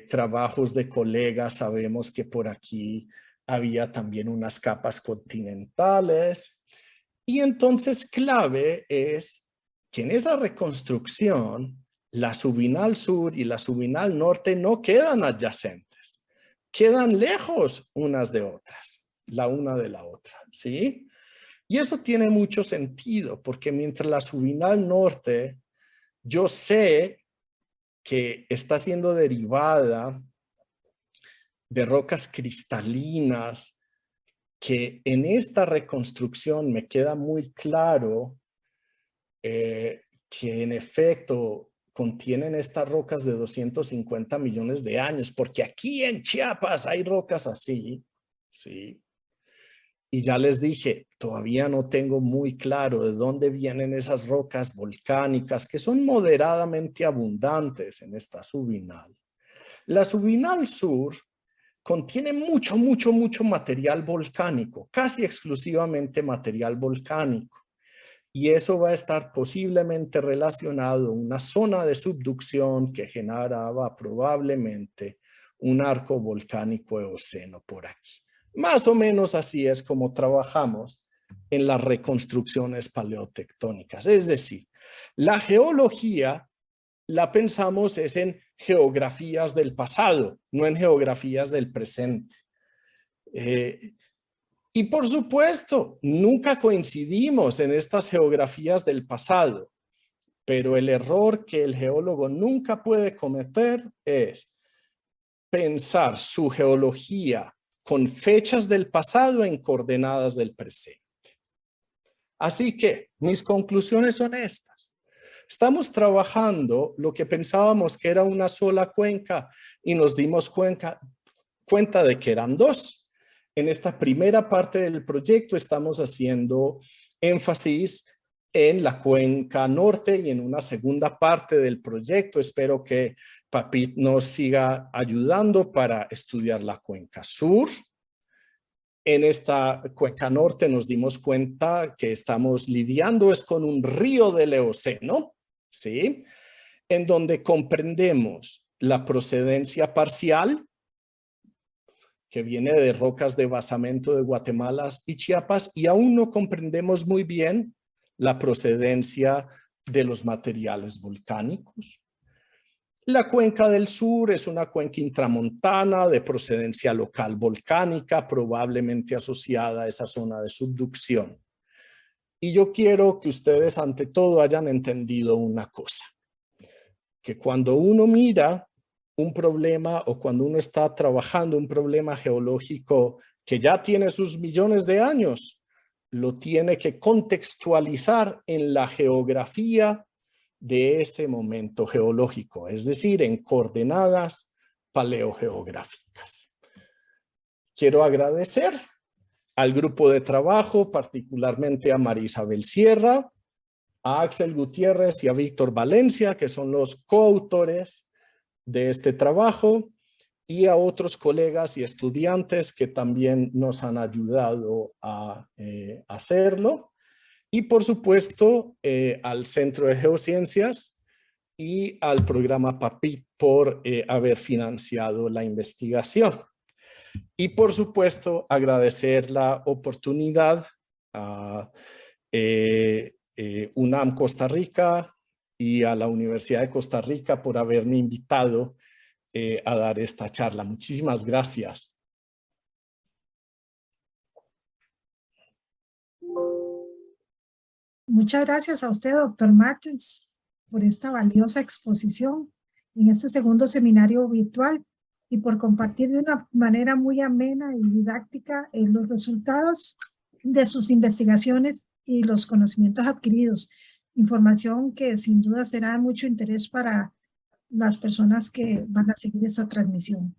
Trabajos de colegas sabemos que por aquí había también unas capas continentales. Y entonces clave es que en esa reconstrucción la subinal sur y la subinal norte no quedan adyacentes, quedan lejos unas de otras, la una de la otra, ¿sí? Y eso tiene mucho sentido porque mientras la subinal norte, yo sé que está siendo derivada de rocas cristalinas, que en esta reconstrucción me queda muy claro que en efecto contienen estas rocas de 250 millones de años, porque aquí en Chiapas hay rocas así, ¿sí? Y ya les dije, todavía no tengo muy claro de dónde vienen esas rocas volcánicas que son moderadamente abundantes en esta subinal. La subinal sur contiene mucho material volcánico, casi exclusivamente material volcánico. Y eso va a estar posiblemente relacionado a una zona de subducción que generaba probablemente un arco volcánico eoceno por aquí. Más o menos así es como trabajamos en las reconstrucciones paleotectónicas. Es decir, la geología la pensamos es en geografías del pasado, no en geografías del presente. Y por supuesto, nunca coincidimos en estas geografías del pasado, pero el error que el geólogo nunca puede cometer es pensar su geología con fechas del pasado en coordenadas del presente. Así que mis conclusiones son estas. Estamos trabajando lo que pensábamos que era una sola cuenca y nos dimos cuenta de que eran dos. En esta primera parte del proyecto estamos haciendo énfasis en la cuenca norte y en una segunda parte del proyecto espero que Papit nos siga ayudando para estudiar la cuenca sur. En esta cuenca norte nos dimos cuenta que estamos lidiando es con un río del Eoceno, ¿sí? En donde comprendemos la procedencia parcial, que viene de rocas de basamento de Guatemala y Chiapas, y aún no comprendemos muy bien la procedencia de los materiales volcánicos. La cuenca del sur es una cuenca intramontana de procedencia local volcánica, probablemente asociada a esa zona de subducción. Y yo quiero que ustedes ante todo hayan entendido una cosa, que cuando uno mira un problema o cuando uno está trabajando un problema geológico que ya tiene sus millones de años, lo tiene que contextualizar en la geografía de ese momento geológico, es decir, en coordenadas paleogeográficas. Quiero agradecer al grupo de trabajo, particularmente a María Isabel Sierra, a Axel Gutiérrez y a Víctor Valencia, que son los coautores de este trabajo, y a otros colegas y estudiantes que también nos han ayudado a hacerlo. Y por supuesto al Centro de Geociencias y al programa PAPIT por haber financiado la investigación. Y por supuesto agradecer la oportunidad a UNAM Costa Rica y a la Universidad de Costa Rica por haberme invitado a dar esta charla. Muchísimas gracias. Muchas gracias a usted, doctor Martins, por esta valiosa exposición en este segundo seminario virtual y por compartir de una manera muy amena y didáctica los resultados de sus investigaciones y los conocimientos adquiridos. Información que sin duda será de mucho interés para las personas que van a seguir esta transmisión.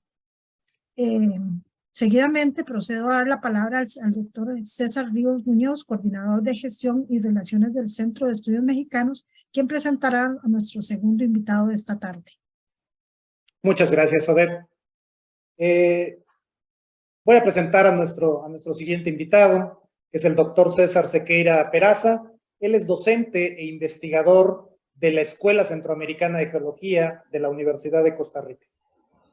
Seguidamente procedo a dar la palabra al doctor César Ríos Muñoz, coordinador de gestión y relaciones del Centro de Estudios Mexicanos, quien presentará a nuestro segundo invitado de esta tarde. Muchas gracias, Odette. Voy a presentar a nuestro siguiente invitado, que es el doctor César Sequeira Peraza. Él es docente e investigador de la Escuela Centroamericana de Geología de la Universidad de Costa Rica.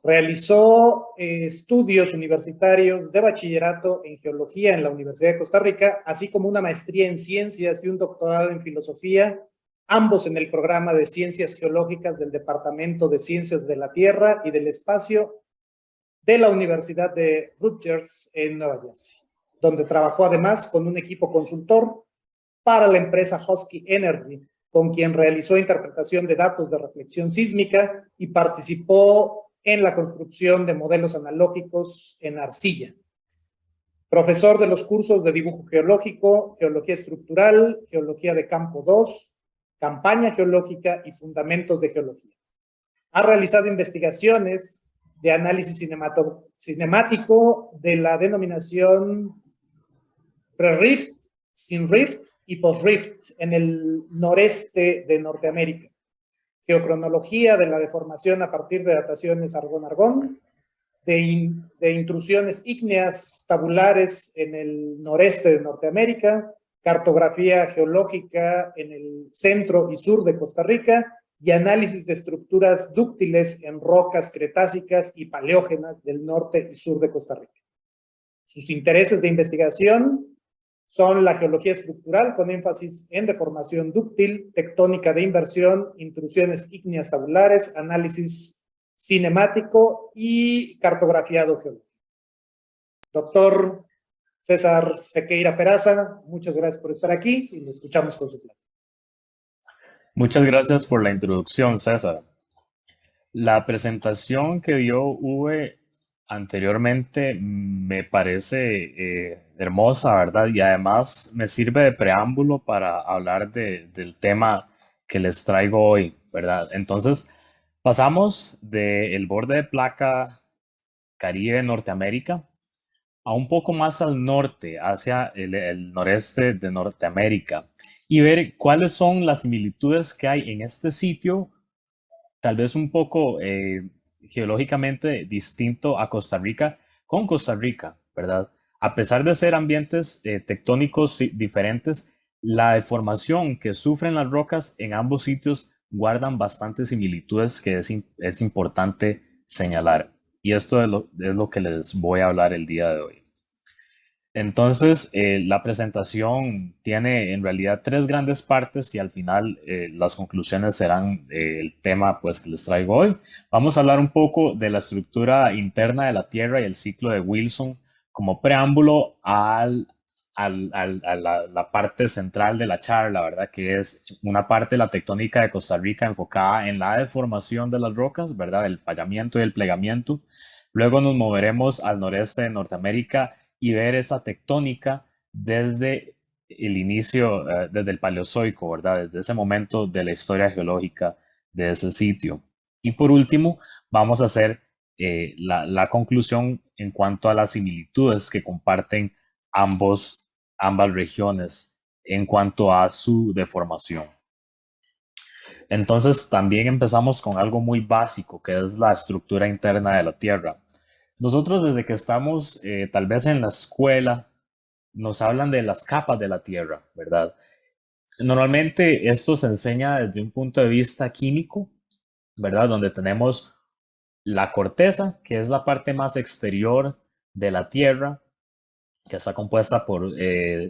Realizó estudios universitarios de bachillerato en geología en la Universidad de Costa Rica, así como una maestría en ciencias y un doctorado en filosofía, ambos en el programa de ciencias geológicas del Departamento de Ciencias de la Tierra y del Espacio de la Universidad de Rutgers en Nueva Jersey, donde trabajó además con un equipo consultor para la empresa Husky Energy, con quien realizó interpretación de datos de reflexión sísmica y participó en la construcción de modelos analógicos en arcilla. Profesor de los cursos de dibujo geológico, geología estructural, geología de campo 2, campaña geológica y fundamentos de geología. Ha realizado investigaciones de análisis cinemático de la denominación pre-rift, sin-rift y post-rift en el noreste de Norteamérica. Geocronología de la deformación a partir de dataciones argón-argón, de intrusiones ígneas tabulares en el noreste de Norteamérica, cartografía geológica en el centro y sur de Costa Rica y análisis de estructuras dúctiles en rocas cretácicas y paleógenas del norte y sur de Costa Rica. Sus intereses de investigación son la geología estructural con énfasis en deformación dúctil, tectónica de inversión, intrusiones ígneas tabulares, análisis cinemático y cartografiado geológico. Doctor César Sequeira Peraza, muchas gracias por estar aquí y lo escuchamos con su plan. Muchas gracias por la introducción, César. La presentación que dio Uwe anteriormente me parece hermosa, ¿verdad? Y además me sirve de preámbulo para hablar del tema que les traigo hoy, ¿verdad? Entonces, pasamos del borde de placa Caribe Norteamérica a un poco más al norte, hacia el noreste de Norteamérica, y ver cuáles son las similitudes que hay en este sitio, tal vez un poco geológicamente distinto a Costa Rica, con Costa Rica, ¿verdad? A pesar de ser ambientes tectónicos diferentes, la deformación que sufren las rocas en ambos sitios guardan bastantes similitudes que es importante señalar. Y esto es lo que les voy a hablar el día de hoy. Entonces, la presentación tiene en realidad tres grandes partes y al final las conclusiones serán el tema pues, que les traigo hoy. Vamos a hablar un poco de la estructura interna de la Tierra y el ciclo de Wilson como preámbulo a la parte central de la charla, ¿verdad? Que es una parte de la tectónica de Costa Rica enfocada en la deformación de las rocas, ¿verdad? El fallamiento y el plegamiento. Luego nos moveremos al noreste de Norteamérica y ver esa tectónica desde el inicio, desde el Paleozoico, ¿verdad? Desde ese momento de la historia geológica de ese sitio. Y por último, vamos a hacer la conclusión en cuanto a las similitudes que comparten ambas regiones en cuanto a su deformación. Entonces también empezamos con algo muy básico, que es la estructura interna de la Tierra. Nosotros desde que estamos tal vez en la escuela, nos hablan de las capas de la Tierra, ¿verdad? Normalmente esto se enseña desde un punto de vista químico, ¿verdad? Donde tenemos la corteza, que es la parte más exterior de la Tierra, que está compuesta por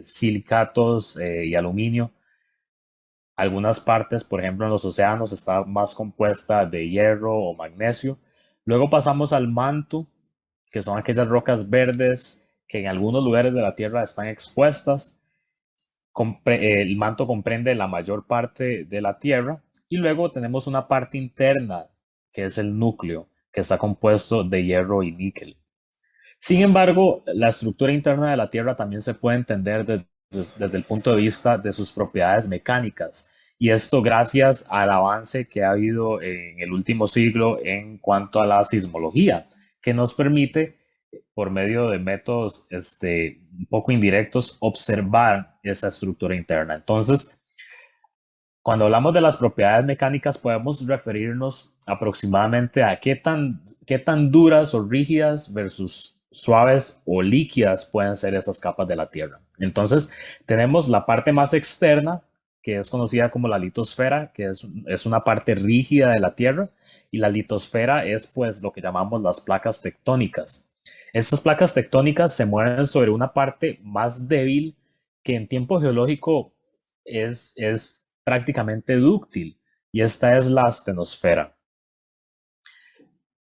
silicatos y aluminio. Algunas partes, por ejemplo, en los océanos está más compuesta de hierro o magnesio. Luego pasamos al manto, que son aquellas rocas verdes que en algunos lugares de la Tierra están expuestas. El manto comprende la mayor parte de la Tierra y luego tenemos una parte interna, que es el núcleo, que está compuesto de hierro y níquel. Sin embargo, la estructura interna de la Tierra también se puede entender desde el punto de vista de sus propiedades mecánicas. Y esto gracias al avance que ha habido en el último siglo en cuanto a la sismología, que nos permite, por medio de métodos un poco indirectos, observar esa estructura interna. Entonces, cuando hablamos de las propiedades mecánicas, podemos referirnos aproximadamente a qué tan duras o rígidas versus suaves o líquidas pueden ser esas capas de la Tierra. Entonces, tenemos la parte más externa, que es conocida como la litosfera, que es una parte rígida de la Tierra, y la litosfera es pues lo que llamamos las placas tectónicas. Estas placas tectónicas se mueven sobre una parte más débil que en tiempo geológico es prácticamente dúctil, y esta es la astenosfera.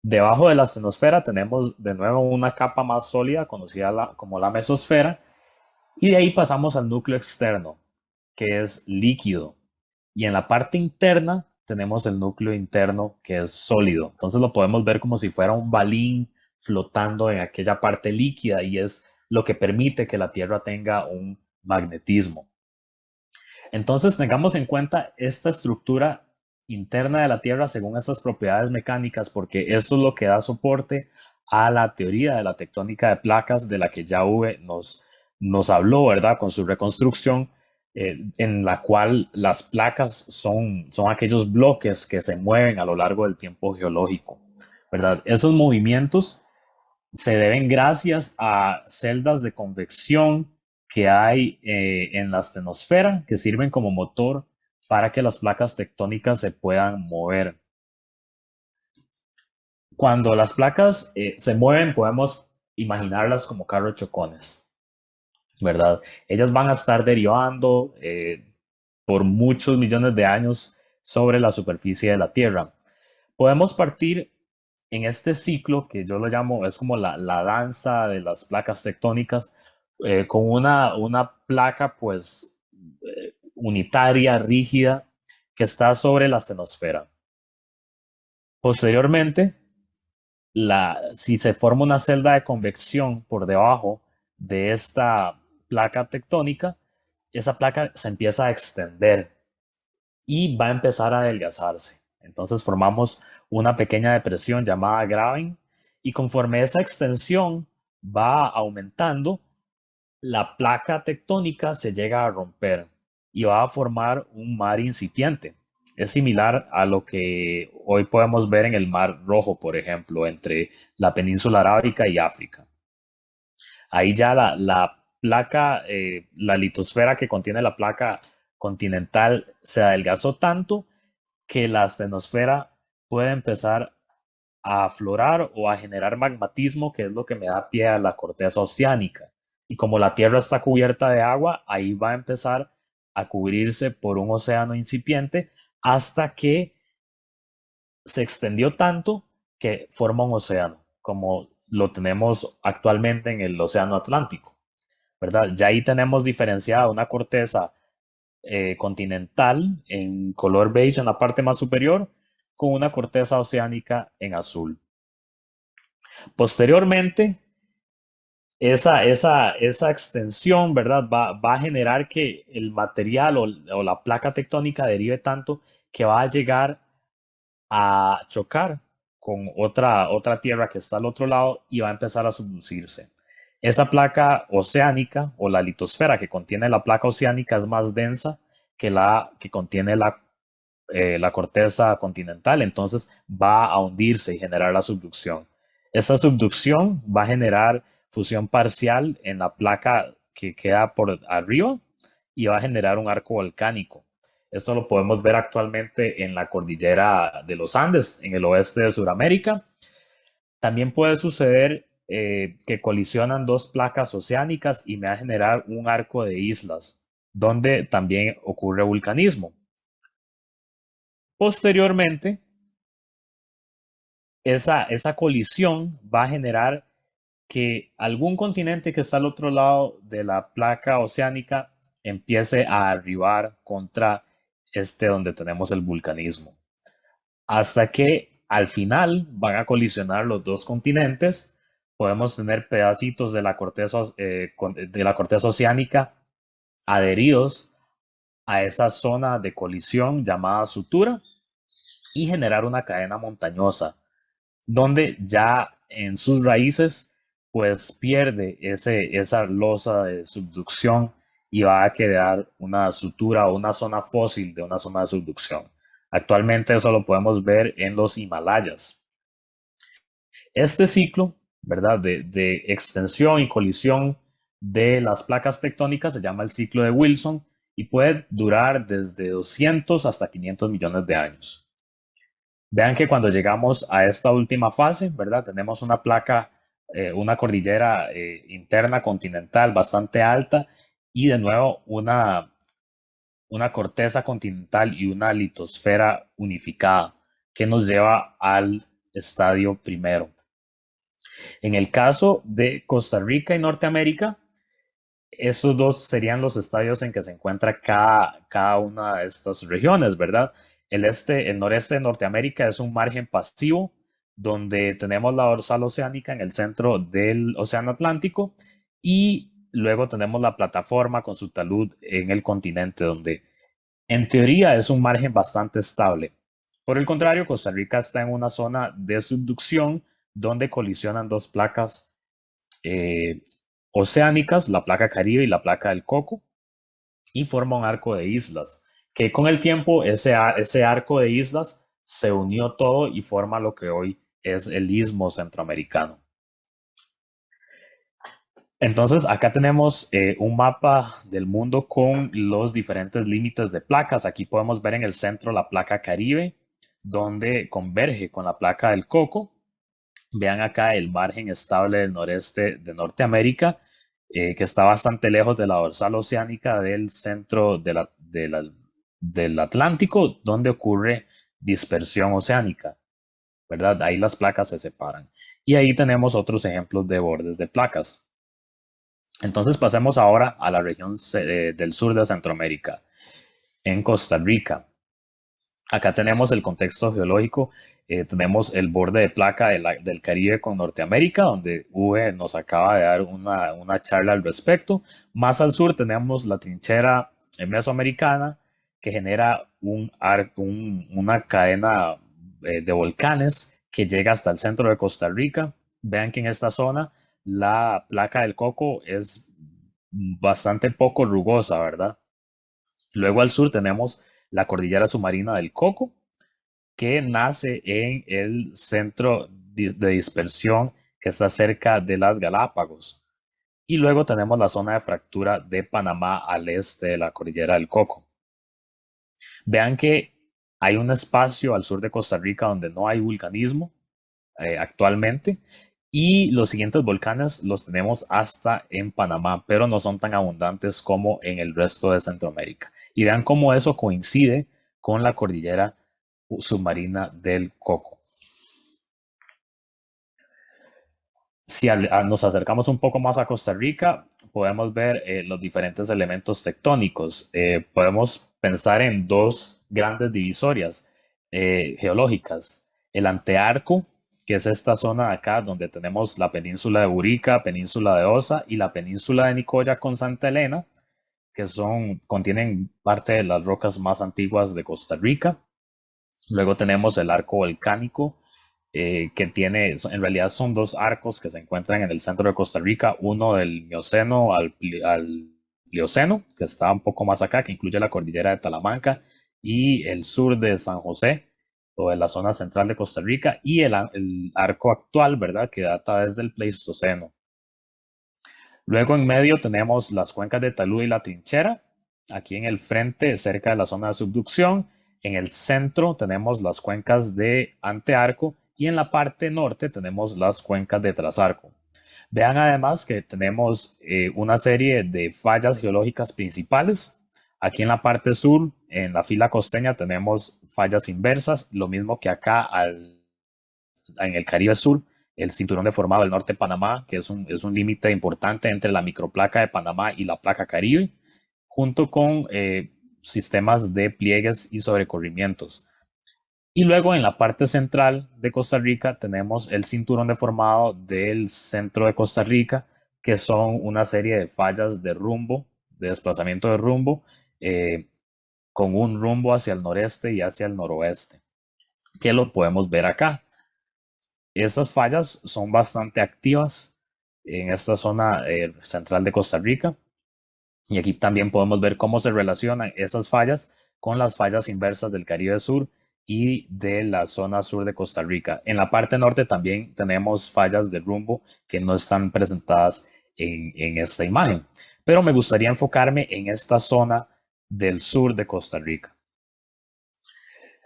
Debajo de la astenosfera tenemos de nuevo una capa más sólida conocida como la mesosfera, y de ahí pasamos al núcleo externo, que es líquido, y en la parte interna tenemos el núcleo interno, que es sólido. Entonces lo podemos ver como si fuera un balín flotando en aquella parte líquida, y es lo que permite que la Tierra tenga un magnetismo. Entonces tengamos en cuenta esta estructura interna de la Tierra según estas propiedades mecánicas, porque eso es lo que da soporte a la teoría de la tectónica de placas de la que ya Uwe nos habló, ¿verdad? Con su reconstrucción, en la cual las placas son aquellos bloques que se mueven a lo largo del tiempo geológico, ¿verdad? Esos movimientos se deben gracias a celdas de convección que hay en la astenosfera, que sirven como motor para que las placas tectónicas se puedan mover. Cuando las placas se mueven, podemos imaginarlas como carros chocones, ¿verdad? Ellas van a estar derivando por muchos millones de años sobre la superficie de la Tierra. Podemos partir en este ciclo, que yo lo llamo, es como la danza de las placas tectónicas, con una placa pues unitaria, rígida, que está sobre la astenosfera. Posteriormente, si se forma una celda de convección por debajo de esta placa tectónica, esa placa se empieza a extender y va a empezar a adelgazarse. Entonces formamos una pequeña depresión llamada Graben, y conforme esa extensión va aumentando, la placa tectónica se llega a romper y va a formar un mar incipiente. Es similar a lo que hoy podemos ver en el Mar Rojo, por ejemplo, entre la península arábica y África. Ahí ya la placa, la litosfera que contiene la placa continental se adelgazó tanto que la astenosfera puede empezar a aflorar o a generar magmatismo, que es lo que me da pie a la corteza oceánica. Y como la Tierra está cubierta de agua, ahí va a empezar a cubrirse por un océano incipiente hasta que se extendió tanto que forma un océano, como lo tenemos actualmente en el Océano Atlántico, ¿verdad? Ya ahí tenemos diferenciada una corteza continental en color beige en la parte más superior, con una corteza oceánica en azul. Posteriormente, esa extensión, ¿verdad? Va a generar que el material o la placa tectónica derive tanto que va a llegar a chocar con otra tierra que está al otro lado y va a empezar a subducirse. Esa placa oceánica o la litosfera que contiene la placa oceánica es más densa que la que contiene la la corteza continental, entonces va a hundirse y generar la subducción. Esta subducción va a generar fusión parcial en la placa que queda por arriba y va a generar un arco volcánico. Esto lo podemos ver actualmente en la cordillera de los Andes, en el oeste de Sudamérica. También puede suceder que colisionan dos placas oceánicas y me va a generar un arco de islas, donde también ocurre vulcanismo. Posteriormente, esa colisión va a generar que algún continente que está al otro lado de la placa oceánica empiece a arribar contra este donde tenemos el vulcanismo. Hasta que al final van a colisionar los dos continentes. Podemos tener pedacitos de la corteza oceánica adheridos a esa zona de colisión llamada sutura y generar una cadena montañosa donde ya en sus raíces pues pierde esa losa de subducción y va a quedar una sutura o una zona fósil de una zona de subducción. Actualmente eso lo podemos ver en los Himalayas. Este ciclo, ¿verdad? De extensión y colisión de las placas tectónicas se llama el ciclo de Wilson y puede durar desde 200 hasta 500 millones de años. Vean que cuando llegamos a esta última fase, ¿verdad? Tenemos una placa, una cordillera interna continental bastante alta y de nuevo una corteza continental y una litosfera unificada que nos lleva al estadio primero. En el caso de Costa Rica y Norteamérica, estos dos serían los estadios en que se encuentra cada una de estas regiones, ¿verdad? El noreste de Norteamérica es un margen pasivo donde tenemos la dorsal oceánica en el centro del Océano Atlántico y luego tenemos la plataforma con su talud en el continente donde en teoría es un margen bastante estable. Por el contrario, Costa Rica está en una zona de subducción donde colisionan dos placas oceánicas, la placa Caribe y la placa del Coco, y forma un arco de islas, que con el tiempo ese arco de islas se unió todo y forma lo que hoy es el Istmo Centroamericano. Entonces, acá tenemos un mapa del mundo con los diferentes límites de placas. Aquí podemos ver en el centro la placa Caribe, donde converge con la placa del Coco. Vean acá el margen estable del noreste de Norteamérica, que está bastante lejos de la dorsal oceánica del centro del Atlántico, donde ocurre dispersión oceánica, ¿verdad? Ahí las placas se separan. Y ahí tenemos otros ejemplos de bordes de placas. Entonces pasemos ahora a la región del sur de Centroamérica, en Costa Rica. Acá tenemos el contexto geológico, tenemos el borde de placa del Caribe con Norteamérica, donde Uwe nos acaba de dar una charla al respecto. Más al sur tenemos la trinchera mesoamericana, que genera una cadena de volcanes que llega hasta el centro de Costa Rica. Vean que en esta zona la placa del Coco es bastante poco rugosa, ¿verdad? Luego al sur tenemos la cordillera submarina del Coco, que nace en el centro de dispersión que está cerca de las Galápagos. Y luego tenemos la zona de fractura de Panamá al este de la cordillera del Coco. Vean que hay un espacio al sur de Costa Rica donde no hay vulcanismo actualmente. Y los siguientes volcanes los tenemos hasta en Panamá, pero no son tan abundantes como en el resto de Centroamérica. Y vean cómo eso coincide con la cordillera submarina del Coco. Si nos acercamos un poco más a Costa Rica, podemos ver los diferentes elementos tectónicos. Podemos pensar en dos grandes divisorias geológicas. El antearco, que es esta zona de acá donde tenemos la península de Burica, península de Osa y la península de Nicoya con Santa Elena, que contienen parte de las rocas más antiguas de Costa Rica. Luego tenemos el arco volcánico, que en realidad son dos arcos que se encuentran en el centro de Costa Rica, uno del Mioceno al Plioceno, que está un poco más acá, que incluye la cordillera de Talamanca y el sur de San José o de la zona central de Costa Rica y el arco actual, ¿verdad? Que data desde el Pleistoceno. Luego en medio tenemos las cuencas de Talud y La Trinchera. Aquí en el frente, cerca de la zona de subducción. En el centro tenemos las cuencas de Antearco y en la parte norte tenemos las cuencas de Trasarco. Vean además que tenemos una serie de fallas geológicas principales. Aquí en la parte sur, en la fila costeña, tenemos fallas inversas, lo mismo que acá en el Caribe Sur, el cinturón deformado del norte de Panamá, que es un límite importante entre la microplaca de Panamá y la placa Caribe, junto con sistemas de pliegues y sobrecorrimientos. Y luego en la parte central de Costa Rica tenemos el cinturón deformado del centro de Costa Rica, que son una serie de fallas de rumbo, de desplazamiento de rumbo, con un rumbo hacia el noreste y hacia el noroeste, que lo podemos ver acá. Estas fallas son bastante activas en esta zona central de Costa Rica. Y aquí también podemos ver cómo se relacionan esas fallas con las fallas inversas del Caribe Sur y de la zona sur de Costa Rica. En la parte norte también tenemos fallas de rumbo que no están presentadas en esta imagen. Pero me gustaría enfocarme en esta zona del sur de Costa Rica.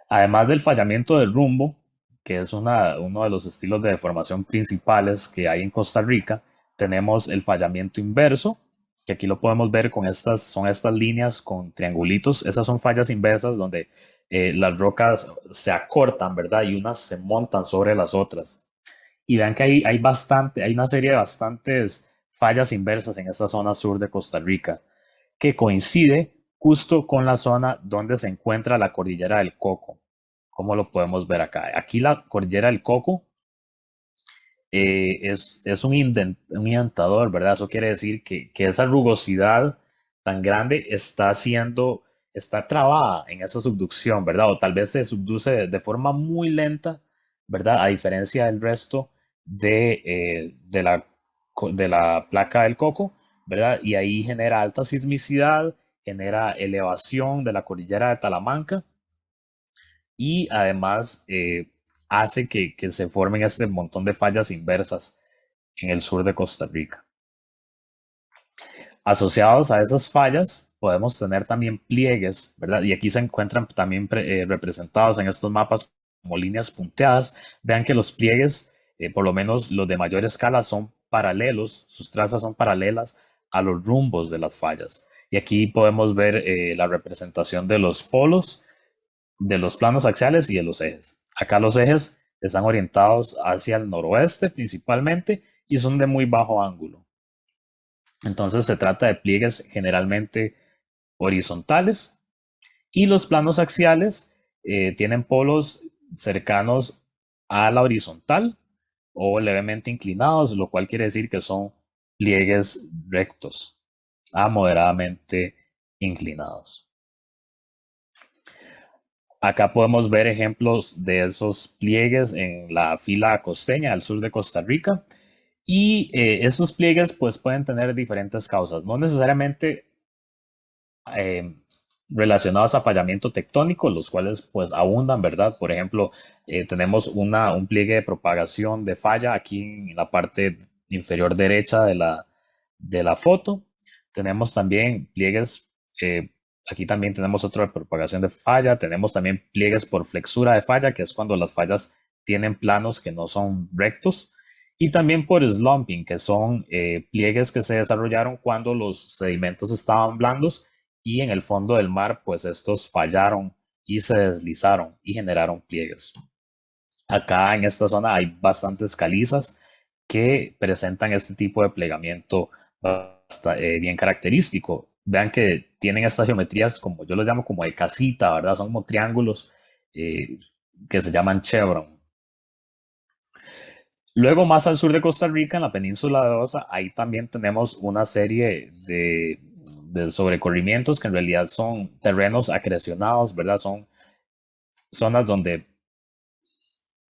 Además del fallamiento del rumbo, que es uno de los estilos de deformación principales que hay en Costa Rica, tenemos el fallamiento inverso, que aquí lo podemos ver son estas líneas con triangulitos. Esas son fallas inversas donde las rocas se acortan, ¿verdad? Y unas se montan sobre las otras. Y vean que hay una serie de bastantes fallas inversas en esta zona sur de Costa Rica, que coincide justo con la zona donde se encuentra la cordillera del Coco, como lo podemos ver acá. Aquí la cordillera del Coco es un indentador, ¿verdad? Eso quiere decir que esa rugosidad tan grande está trabada en esa subducción, ¿verdad? O tal vez se subduce de forma muy lenta, ¿verdad? A diferencia del resto de la placa del Coco, ¿verdad? Y ahí genera alta sismicidad, genera elevación de la cordillera de Talamanca y además hace que se formen este montón de fallas inversas en el sur de Costa Rica. Asociados a esas fallas podemos tener también pliegues, ¿verdad? Y aquí se encuentran también representados en estos mapas como líneas punteadas. Vean que los pliegues, por lo menos los de mayor escala, son paralelos, sus trazas son paralelas a los rumbos de las fallas. Y aquí podemos ver la representación de los polos, de los planos axiales y de los ejes. Acá los ejes están orientados hacia el noroeste principalmente y son de muy bajo ángulo. Entonces se trata de pliegues generalmente horizontales y los planos axiales tienen polos cercanos a la horizontal o levemente inclinados, lo cual quiere decir que son pliegues rectos a moderadamente inclinados. Acá podemos ver ejemplos de esos pliegues en la fila costeña al sur de Costa Rica. Y esos pliegues pues pueden tener diferentes causas, no necesariamente eh, relacionados a fallamiento tectónico, los cuales pues abundan, ¿verdad? Por ejemplo, tenemos un pliegue de propagación de falla aquí en la parte inferior derecha de la foto. Tenemos también pliegues, aquí también tenemos otro de propagación de falla. Tenemos también pliegues por flexura de falla, que es cuando las fallas tienen planos que no son rectos. Y también por slumping, que son pliegues que se desarrollaron cuando los sedimentos estaban blandos y en el fondo del mar, pues estos fallaron y se deslizaron y generaron pliegues. Acá en esta zona hay bastantes calizas que presentan este tipo de plegamiento bien característico. Vean que tienen estas geometrías, como yo lo llamo, como de casita, ¿verdad? Son como triángulos que se llaman chevron. Luego, más al sur de Costa Rica, en la península de Osa, ahí también tenemos una serie de sobrecorrimientos que en realidad son terrenos acrecionados, ¿verdad? Son zonas donde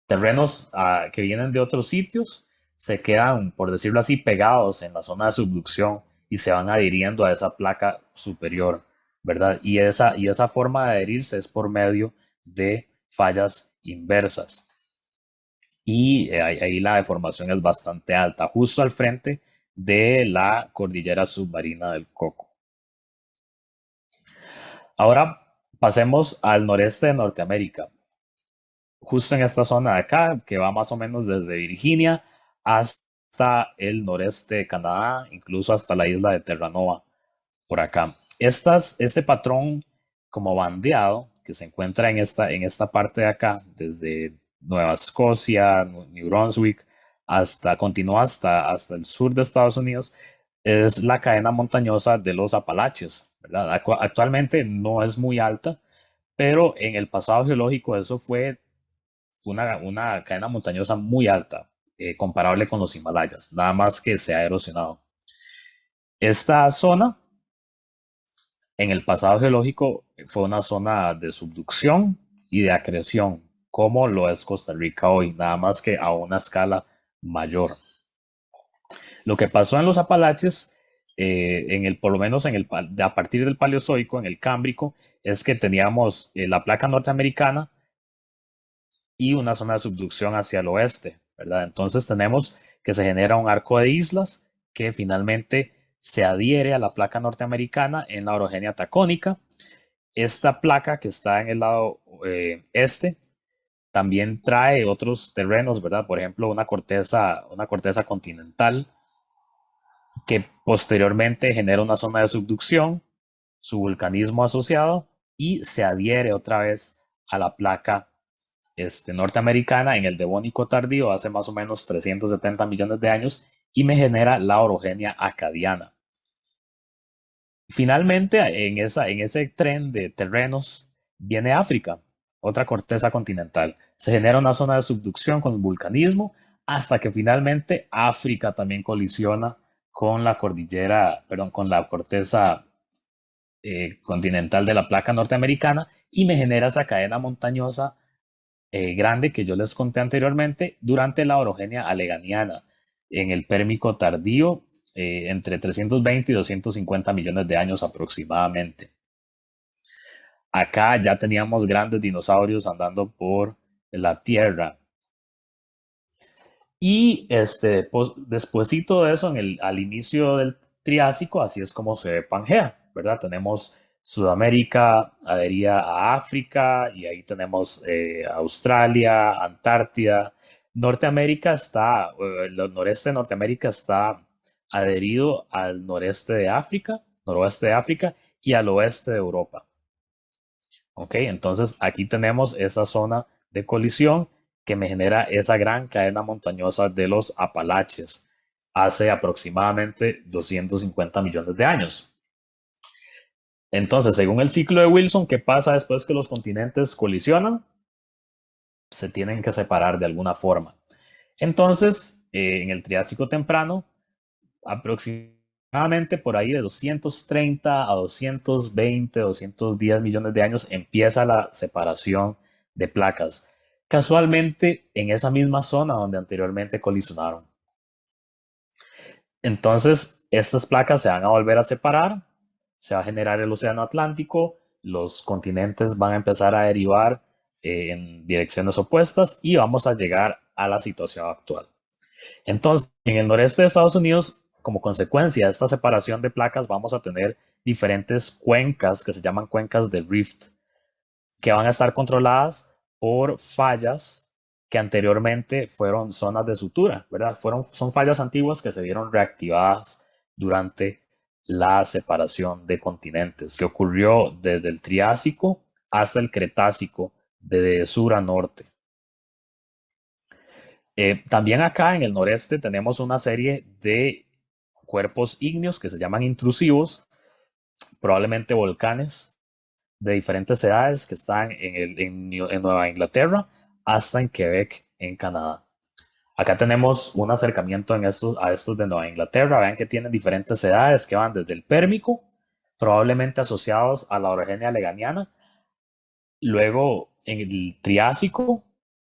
terrenos que vienen de otros sitios se quedan, por decirlo así, pegados en la zona de subducción y se van adhiriendo a esa placa superior. ¿verdad? Y esa forma de adherirse es por medio de fallas inversas. Y ahí la deformación es bastante alta, justo al frente de la cordillera submarina del Coco. Ahora pasemos al noreste de Norteamérica, justo en esta zona de acá, que va más o menos desde Virginia hasta el noreste de Canadá, incluso hasta la isla de Terranova, por acá. Este patrón como bandeado que se encuentra en esta parte de acá, desde Nueva Escocia, New Brunswick, continúa hasta el sur de Estados Unidos, es la cadena montañosa de los Apalaches, ¿verdad? Actualmente no es muy alta, pero en el pasado geológico eso fue una cadena montañosa muy alta, comparable con los Himalayas, nada más que se ha erosionado. Esta zona en el pasado geológico fue una zona de subducción y de acreción, como lo es Costa Rica hoy, nada más que a una escala mayor. Lo que pasó en los Apalaches, por lo menos a partir del Paleozoico, en el Cámbrico, es que teníamos la placa norteamericana y una zona de subducción hacia el oeste, ¿verdad? Entonces tenemos que se genera un arco de islas que finalmente se adhiere a la placa norteamericana en la orogenia tacónica. Esta placa que está en el lado este también trae otros terrenos, ¿verdad? Por ejemplo, una corteza continental que posteriormente genera una zona de subducción, su vulcanismo asociado y se adhiere otra vez a la placa norteamericana en el Devónico tardío hace más o menos 370 millones de años y me genera la orogenia acadiana. Finalmente, en ese tren de terrenos viene África, otra corteza continental. Se genera una zona de subducción con el vulcanismo hasta que finalmente África también colisiona con la cordillera, perdón, con la corteza continental de la placa norteamericana y me genera esa cadena montañosa grande que yo les conté anteriormente durante la orogenia aleganiana en el Pérmico tardío entre 320 y 250 millones de años aproximadamente. Acá ya teníamos grandes dinosaurios andando por la Tierra. Y despuesito de eso, al inicio del Triásico, así es como se ve Pangea, ¿verdad? Tenemos Sudamérica adherida a África y ahí tenemos Australia, Antártida. Norteamérica el noreste de Norteamérica está adherido al noreste de África, noroeste de África y al oeste de Europa. Ok, entonces aquí tenemos esa zona de colisión que me genera esa gran cadena montañosa de los Apalaches hace aproximadamente 250 millones de años. Entonces, según el ciclo de Wilson, ¿qué pasa después que los continentes colisionan? Se tienen que separar de alguna forma. Entonces, en el Triásico temprano, aproximadamente por ahí de 230 a 220, 210 millones de años empieza la separación de placas, casualmente en esa misma zona donde anteriormente colisionaron. Entonces, estas placas se van a volver a separar, se va a generar el océano Atlántico, los continentes van a empezar a derivar en direcciones opuestas y vamos a llegar a la situación actual. Entonces, en el noreste de Estados Unidos, como consecuencia de esta separación de placas, vamos a tener diferentes cuencas que se llaman cuencas de rift, que van a estar controladas por fallas que anteriormente fueron zonas de sutura, ¿verdad? Son fallas antiguas que se vieron reactivadas durante la separación de continentes, que ocurrió desde el Triásico hasta el Cretácico, de sur a norte. También acá en el noreste tenemos una serie de cuerpos ígneos que se llaman intrusivos, probablemente volcanes de diferentes edades que están en Nueva Inglaterra hasta en Quebec, en Canadá. Acá tenemos un acercamiento a estos de Nueva Inglaterra. Vean que tienen diferentes edades que van desde el Pérmico, probablemente asociados a la orogenia aleganiana. Luego en el Triásico,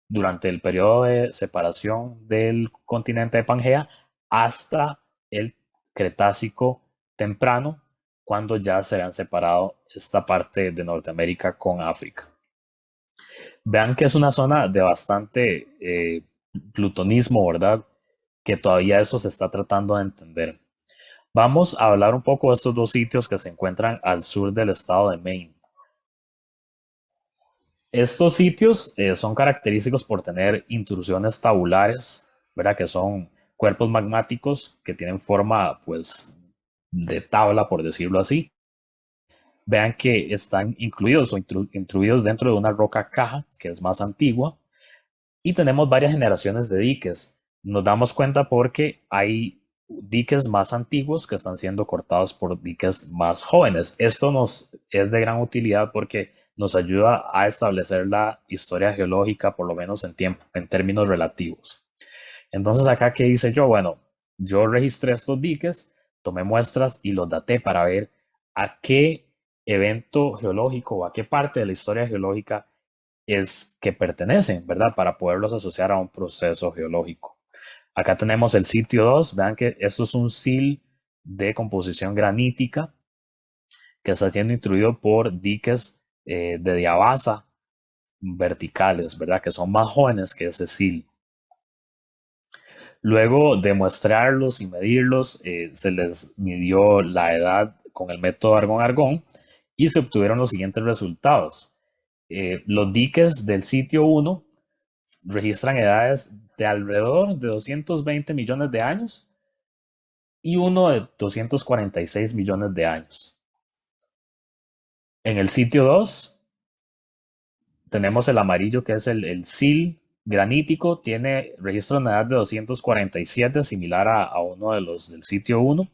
durante el periodo de separación del continente de Pangea, hasta el Cretácico temprano, cuando ya se han separado esta parte de Norteamérica con África. Vean que es una zona de bastante plutonismo, ¿verdad? Que todavía eso se está tratando de entender. Vamos a hablar un poco de estos dos sitios que se encuentran al sur del estado de Maine. Estos sitios son característicos por tener intrusiones tabulares, ¿verdad? Que son cuerpos magmáticos que tienen forma, pues, de tabla, por decirlo así. Vean que están incluidos o intruidos dentro de una roca caja, que es más antigua, y tenemos varias generaciones de diques. Nos damos cuenta porque hay diques más antiguos que están siendo cortados por diques más jóvenes. Esto nos es de gran utilidad porque nos ayuda a establecer la historia geológica, por lo menos en tiempo, en términos relativos. Entonces acá, ¿qué hice yo? Bueno, yo registré estos diques, tomé muestras y los daté para ver a qué evento geológico o a qué parte de la historia geológica es que pertenecen, ¿verdad? Para poderlos asociar a un proceso geológico. Acá tenemos el sitio 2. Vean que esto es un sil de composición granítica que está siendo intruido por diques de diabasa verticales, ¿verdad? Que son más jóvenes que ese sil. Luego de muestrarlos y medirlos, se les midió la edad con el método argón-argón y se obtuvieron los siguientes resultados. Los diques del sitio 1 registran edades de alrededor de 220 millones de años y uno de 246 millones de años. En el sitio 2 tenemos el amarillo, que es el sil granítico, tiene registro de una edad de 247, similar a uno de los del sitio 1.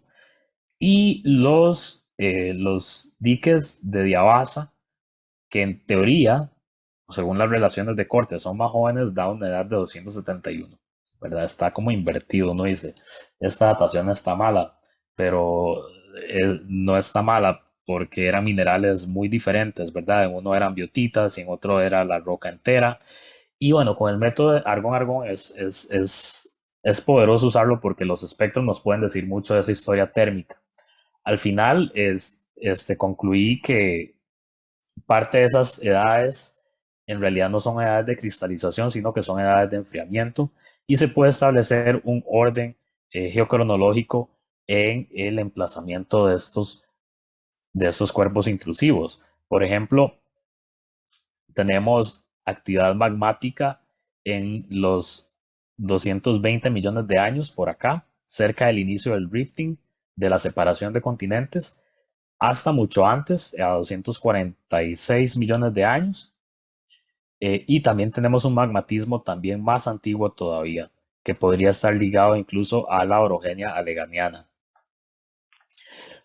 Y los diques de diabasa, que en teoría, según las relaciones de corte, son más jóvenes, da una edad de 271, ¿verdad? Está como invertido. Uno dice, esta datación está mala, pero no está mala porque eran minerales muy diferentes, ¿verdad? En uno eran biotitas y en otro era la roca entera. Y bueno, con el método de argón-argón es poderoso usarlo porque los espectros nos pueden decir mucho de esa historia térmica. Al final, concluí que parte de esas edades en realidad no son edades de cristalización, sino que son edades de enfriamiento y se puede establecer un orden geocronológico en el emplazamiento de estos cuerpos intrusivos. Por ejemplo, tenemos actividad magmática en los 220 millones de años por acá, cerca del inicio del rifting, de la separación de continentes, hasta mucho antes, a 246 millones de años. Y también tenemos un magmatismo también más antiguo todavía, que podría estar ligado incluso a la orogenia aleganiana.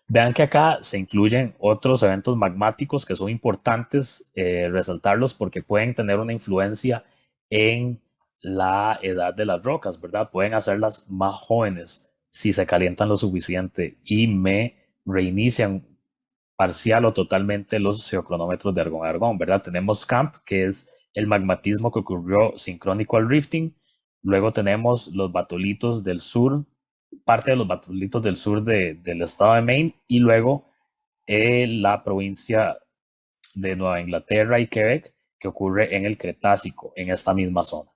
Vean que acá se incluyen otros eventos magmáticos que son importantes resaltarlos porque pueden tener una influencia en la edad de las rocas, ¿verdad? Pueden hacerlas más jóvenes si se calientan lo suficiente y me reinician parcial o totalmente los geocronómetros de argón-argón, ¿verdad? Tenemos CAMP, que es el magmatismo que ocurrió sincrónico al rifting. Luego tenemos los batolitos del sur, parte de los batolitos del sur del estado de Maine, y luego la provincia de Nueva Inglaterra y Quebec, que ocurre en el Cretácico, en esta misma zona.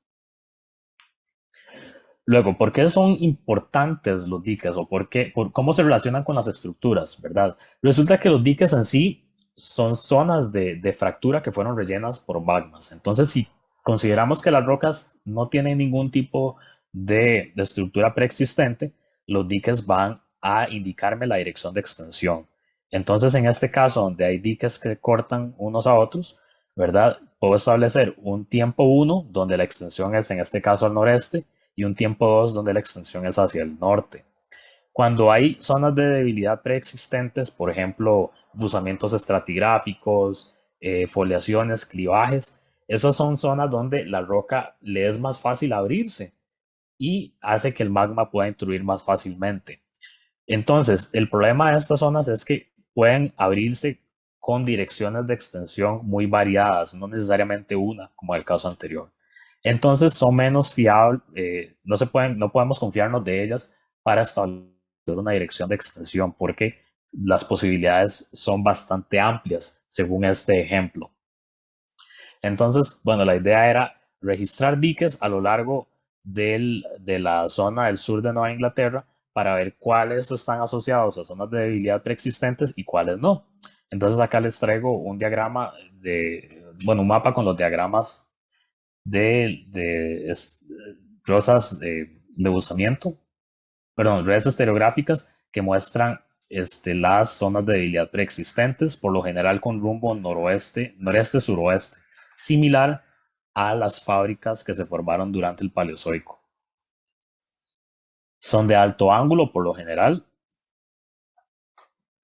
Luego, ¿por qué son importantes los diques o cómo se relacionan con las estructuras, verdad? Resulta que los diques en sí son zonas de fractura que fueron rellenas por magmas. Entonces, si consideramos que las rocas no tienen ningún tipo de estructura preexistente, los diques van a indicarme la dirección de extensión. Entonces, en este caso, donde hay diques que cortan unos a otros, ¿verdad? Puedo establecer un tiempo 1, donde la extensión es en este caso al noreste, y un tiempo 2 donde la extensión es hacia el norte. Cuando hay zonas de debilidad preexistentes, por ejemplo, buzamientos estratigráficos, foliaciones, clivajes, esas son zonas donde la roca le es más fácil abrirse y hace que el magma pueda intruir más fácilmente. Entonces, el problema de estas zonas es que pueden abrirse con direcciones de extensión muy variadas, no necesariamente una, como el caso anterior. Entonces son menos fiables, no podemos confiarnos de ellas para establecer una dirección de extensión porque las posibilidades son bastante amplias según este ejemplo. Entonces, bueno, la idea era registrar diques a lo largo de la zona del sur de Nueva Inglaterra para ver cuáles están asociados a zonas de debilidad preexistentes y cuáles no. Entonces acá les traigo un diagrama un mapa con los diagramas de rosas de buzamiento, perdón, redes estereográficas que muestran las zonas de debilidad preexistentes, por lo general con rumbo noroeste, noreste-suroeste, similar a las fábricas que se formaron durante el Paleozoico. Son de alto ángulo por lo general.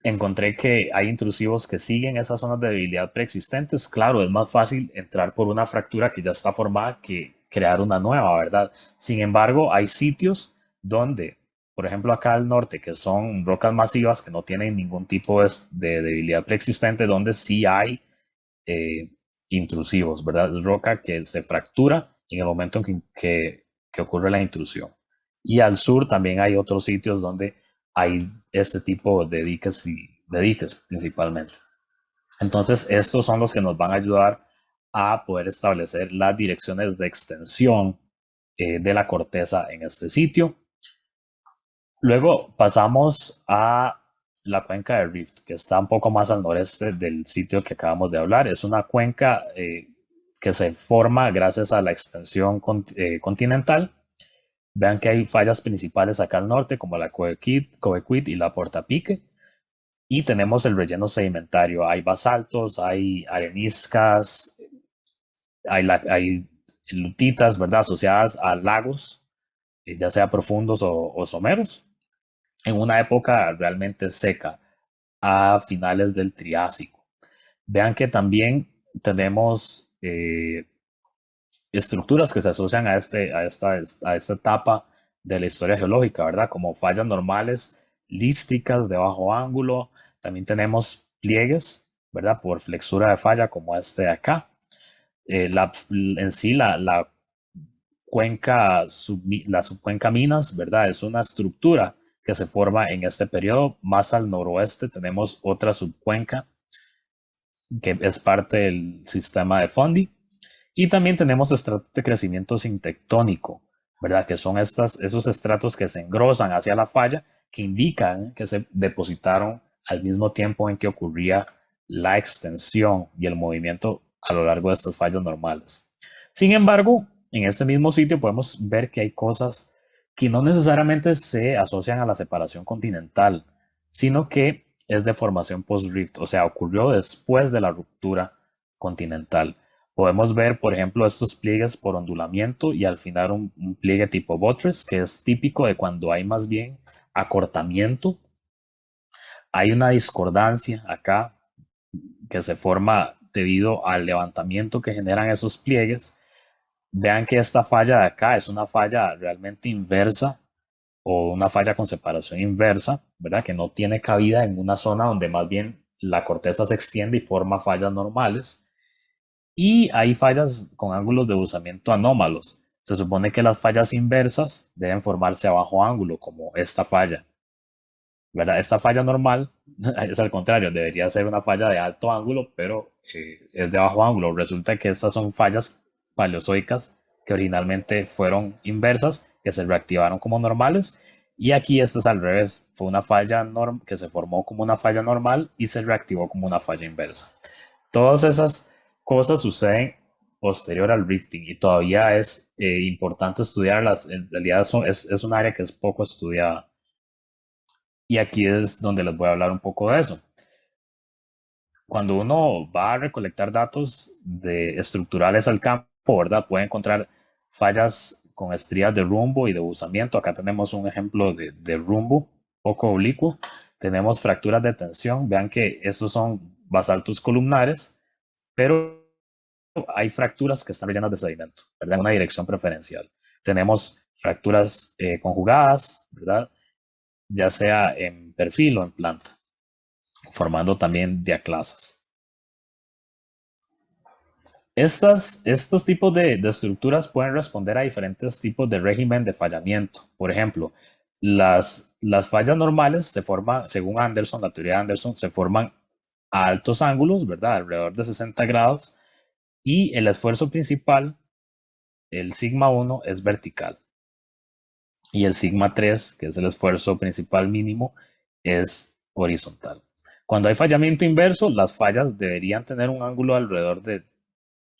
Encontré que hay intrusivos que siguen esas zonas de debilidad preexistentes. Claro, es más fácil entrar por una fractura que ya está formada que crear una nueva, ¿verdad? Sin embargo, hay sitios donde, por ejemplo, acá al norte, que son rocas masivas que no tienen ningún tipo de debilidad preexistente, donde sí hay intrusivos, ¿verdad? Es roca que se fractura en el momento en que ocurre la intrusión. Y al sur también hay otros sitios donde hay este tipo de diques principalmente. Entonces, estos son los que nos van a ayudar a poder establecer las direcciones de extensión de la corteza en este sitio. Luego pasamos a la cuenca de Rift, que está un poco más al noreste del sitio que acabamos de hablar. Es una cuenca que se forma gracias a la extensión continental. Vean que hay fallas principales acá al norte, como la Cobequid y la Portapique. Y tenemos el relleno sedimentario. Hay basaltos, hay areniscas, hay lutitas, ¿verdad? Asociadas a lagos, ya sea profundos o someros, en una época realmente seca, a finales del Triásico. Vean que también tenemos estructuras que se asocian a esta etapa de la historia geológica, ¿verdad? Como fallas normales, lísticas de bajo ángulo. También tenemos pliegues, ¿verdad? Por flexura de falla, como este de acá. En sí, la subcuenca Minas, ¿verdad? Es una estructura que se forma en este periodo. Más al noroeste tenemos otra subcuenca que es parte del sistema de Fondi. Y también tenemos estratos de crecimiento sintectónico, ¿verdad? Que son esos estratos que se engrosan hacia la falla, que indican que se depositaron al mismo tiempo en que ocurría la extensión y el movimiento a lo largo de estas fallas normales. Sin embargo, en este mismo sitio podemos ver que hay cosas que no necesariamente se asocian a la separación continental, sino que es de formación post-rift, o sea, ocurrió después de la ruptura continental. Podemos ver, por ejemplo, estos pliegues por ondulamiento y al final un pliegue tipo buttress, que es típico de cuando hay más bien acortamiento. Hay una discordancia acá que se forma debido al levantamiento que generan esos pliegues. Vean que esta falla de acá es una falla realmente inversa o una falla con separación inversa, ¿verdad? Que no tiene cabida en una zona donde más bien la corteza se extiende y forma fallas normales. Y hay fallas con ángulos de buzamiento anómalos. Se supone que las fallas inversas deben formarse a bajo ángulo, como esta falla, ¿verdad? Esta falla normal es al contrario, debería ser una falla de alto ángulo, pero es de bajo ángulo. Resulta que estas son fallas paleozoicas que originalmente fueron inversas, que se reactivaron como normales. Y aquí esta es al revés, fue una falla que se formó como una falla normal y se reactivó como una falla inversa. Todas esas cosas suceden posterior al rifting y todavía es importante estudiarlas. En realidad es un área que es poco estudiada. Y aquí es donde les voy a hablar un poco de eso. Cuando uno va a recolectar datos estructurales al campo, ¿verdad? Puede encontrar fallas con estrías de rumbo y de buzamiento. Acá tenemos un ejemplo de rumbo poco oblicuo. Tenemos fracturas de tensión. Vean que estos son basaltos columnares, pero hay fracturas que están rellenas de sedimento, ¿verdad? En una dirección preferencial. Tenemos fracturas conjugadas, ¿verdad? Ya sea en perfil o en planta, formando también diaclasas. Estos tipos de estructuras pueden responder a diferentes tipos de régimen de fallamiento. Por ejemplo, Las fallas normales se forman, según Anderson, la teoría de Anderson, se forman a altos ángulos, ¿verdad? Alrededor de 60 grados. Y el esfuerzo principal, el sigma 1, es vertical. Y el sigma 3, que es el esfuerzo principal mínimo, es horizontal. Cuando hay fallamiento inverso, las fallas deberían tener un ángulo alrededor de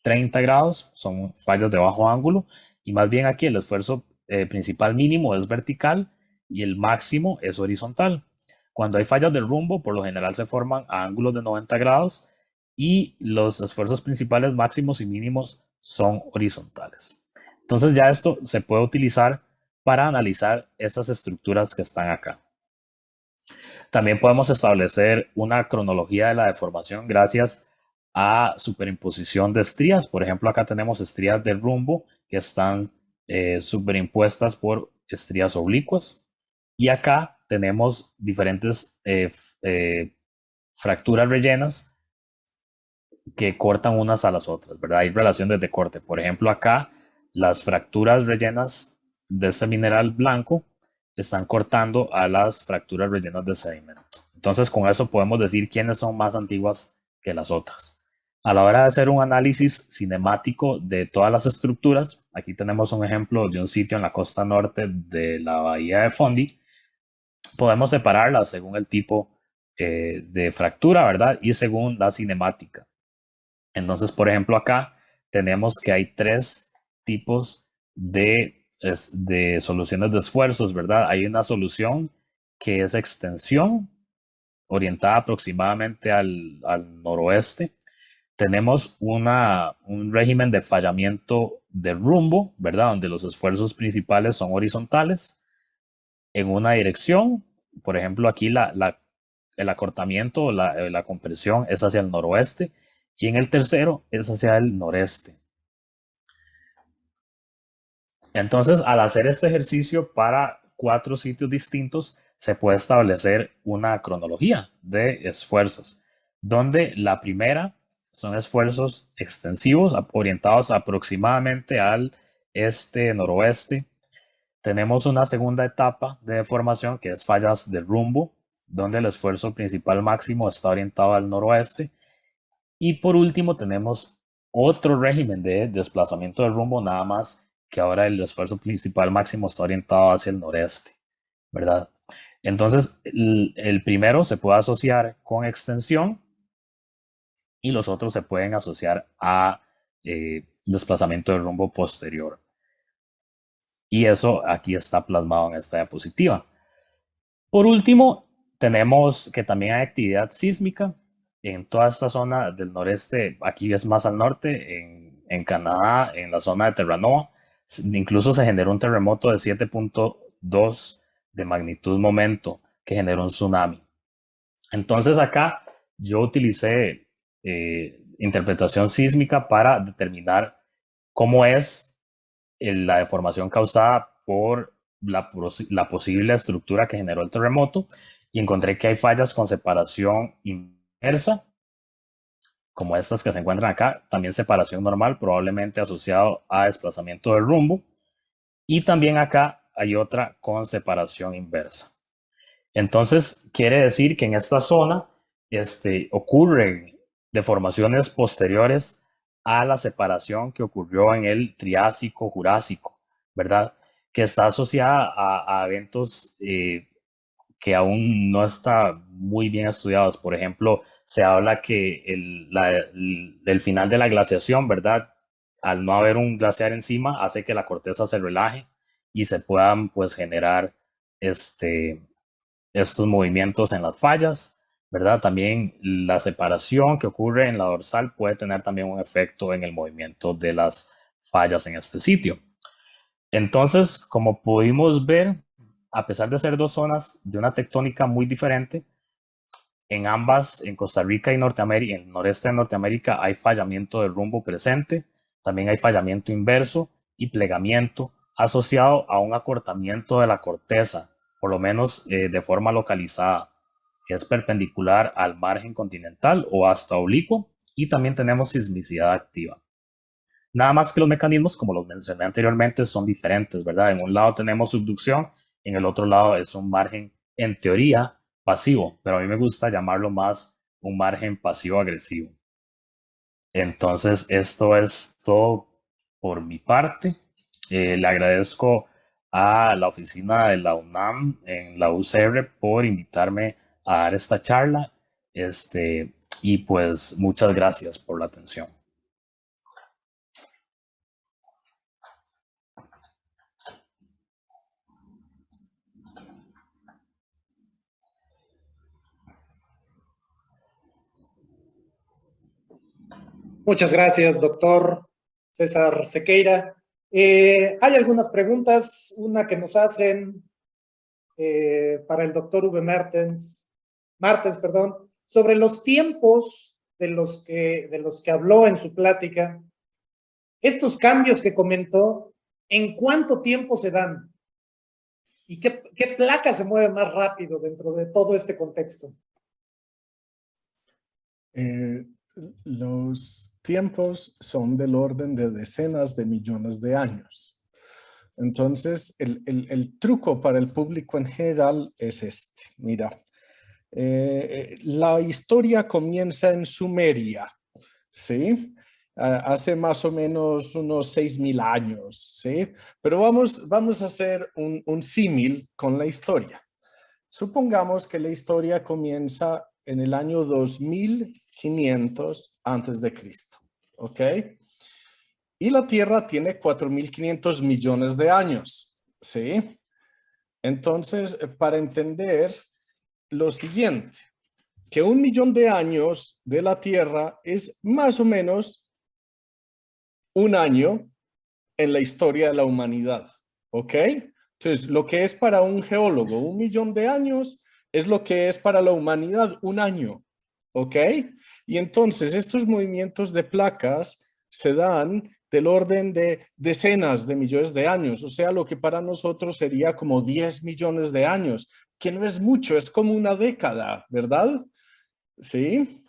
30 grados, son fallas de bajo ángulo, y más bien aquí el esfuerzo principal mínimo es vertical y el máximo es horizontal. Cuando hay fallas de rumbo, por lo general se forman a ángulos de 90 grados y los esfuerzos principales máximos y mínimos son horizontales. Entonces ya esto se puede utilizar para analizar estas estructuras que están acá. También podemos establecer una cronología de la deformación gracias a superimposición de estrías. Por ejemplo, acá tenemos estrías de rumbo que están superimpuestas por estrías oblicuas. Y acá tenemos diferentes fracturas rellenas que cortan unas a las otras, ¿verdad? Hay relaciones de corte. Por ejemplo, acá las fracturas rellenas de este mineral blanco están cortando a las fracturas rellenas de sedimento. Entonces, con eso podemos decir quiénes son más antiguas que las otras. A la hora de hacer un análisis cinemático de todas las estructuras, aquí tenemos un ejemplo de un sitio en la costa norte de la bahía de Fundy. Podemos separarlas según el tipo de fractura, ¿verdad? Y según la cinemática. Entonces, por ejemplo, acá tenemos que hay tres tipos de soluciones de esfuerzos, ¿verdad? Hay una solución que es extensión, orientada aproximadamente al noroeste. Tenemos un régimen de fallamiento de rumbo, ¿verdad? Donde los esfuerzos principales son horizontales en una dirección. Por ejemplo, aquí el acortamiento o la compresión es hacia el noroeste y en el tercero es hacia el noreste. Entonces, al hacer este ejercicio para 4 sitios distintos, se puede establecer una cronología de esfuerzos, donde la primera son esfuerzos extensivos orientados aproximadamente al este-noroeste. Tenemos una segunda etapa de deformación que es fallas de rumbo, donde el esfuerzo principal máximo está orientado al noroeste. Y por último tenemos otro régimen de desplazamiento de rumbo, nada más que ahora el esfuerzo principal máximo está orientado hacia el noreste, ¿verdad? Entonces, el primero se puede asociar con extensión y los otros se pueden asociar a desplazamiento de rumbo posterior. Y eso aquí está plasmado en esta diapositiva. Por último, tenemos que también hay actividad sísmica en toda esta zona del noreste. Aquí es más al norte, en Canadá, en la zona de Terranova. Incluso se generó un terremoto de 7.2 de magnitud momento que generó un tsunami. Entonces acá yo utilicé interpretación sísmica para determinar cómo es la deformación causada por la posible estructura que generó el terremoto y encontré que hay fallas con separación inversa, como estas que se encuentran acá, también separación normal, probablemente asociado a desplazamiento de rumbo, y también acá hay otra con separación inversa. Entonces, quiere decir que en esta zona ocurren deformaciones posteriores a la separación que ocurrió en el Triásico-Jurásico, ¿verdad? Que está asociada a eventos que aún no están muy bien estudiados. Por ejemplo, se habla que el final de la glaciación, ¿verdad? Al no haber un glaciar encima, hace que la corteza se relaje y se puedan, pues, generar estos movimientos en las fallas, ¿verdad? También la separación que ocurre en la dorsal puede tener también un efecto en el movimiento de las fallas en este sitio. Entonces, como pudimos ver, a pesar de ser dos zonas de una tectónica muy diferente, en ambas, en Costa Rica y Norteamérica, en el noreste de Norteamérica, hay fallamiento de rumbo presente, también hay fallamiento inverso y plegamiento asociado a un acortamiento de la corteza, por lo menos de forma localizada, que es perpendicular al margen continental o hasta oblicuo, y también tenemos sismicidad activa. Nada más que los mecanismos, como los mencioné anteriormente, son diferentes, ¿verdad? En un lado tenemos subducción, en el otro lado es un margen, en teoría, pasivo, pero a mí me gusta llamarlo más un margen pasivo-agresivo. Entonces, esto es todo por mi parte. Le agradezco a la oficina de la UNAM en la UCR por invitarme a dar esta charla. Y pues muchas gracias por la atención. Muchas gracias, doctor César Sequeira. Hay algunas preguntas, una que nos hacen para el doctor Uwe Martens, perdón, sobre los tiempos de los que habló en su plática. Estos cambios que comentó, ¿en cuánto tiempo se dan? ¿Y qué placa se mueve más rápido dentro de todo este contexto? Los tiempos son del orden de decenas de millones de años. Entonces, el truco para el público en general es este. Mira, la historia comienza en Sumeria, ¿sí? Hace más o menos unos 6.000 años, ¿sí? Pero vamos a hacer un símil con la historia. Supongamos que la historia comienza en el año 2500 antes de Cristo, ¿ok? Y la Tierra tiene 4.500 millones de años, ¿sí? Entonces, para entender lo siguiente, que 1.000.000 de años de la Tierra es más o menos un año en la historia de la humanidad, ¿ok? Entonces, lo que es para un geólogo 1.000.000 de años es lo que es para la humanidad un año, ¿ok? Y entonces estos movimientos de placas se dan del orden de decenas de millones de años, o sea, lo que para nosotros sería como 10 millones de años, que no es mucho, es como una década, ¿verdad? ¿Sí?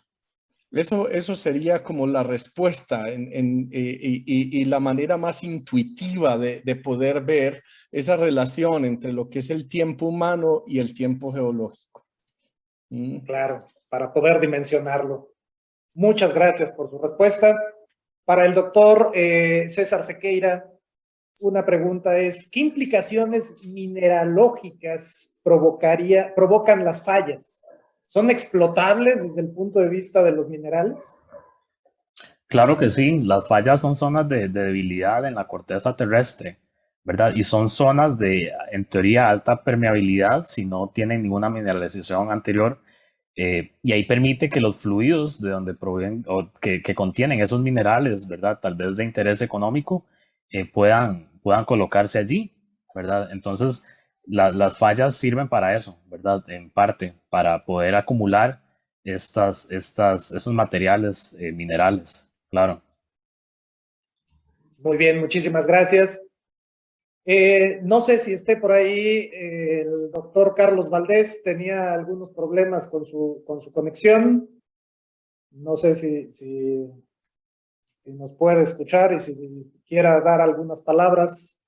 Eso sería como la respuesta y la manera más intuitiva de poder ver esa relación entre lo que es el tiempo humano y el tiempo geológico. Claro, para poder dimensionarlo. Muchas gracias por su respuesta. Para el doctor César Sequeira, una pregunta es, ¿qué implicaciones mineralógicas provocan las fallas? ¿Son explotables desde el punto de vista de los minerales? Claro que sí, las fallas son zonas de debilidad en la corteza terrestre, ¿verdad? Y son zonas de, en teoría, alta permeabilidad si no tienen ninguna mineralización anterior. Y ahí permite que los fluidos de donde provienen o que contienen esos minerales, ¿verdad? Tal vez de interés económico, puedan colocarse allí, ¿verdad? Entonces, las fallas sirven para eso, ¿verdad? En parte, para poder acumular esos materiales minerales, claro. Muy bien, muchísimas gracias. No sé si esté por ahí el doctor Carlos Valdés, tenía algunos problemas con su conexión. No sé si nos puede escuchar y si quiera dar algunas palabras.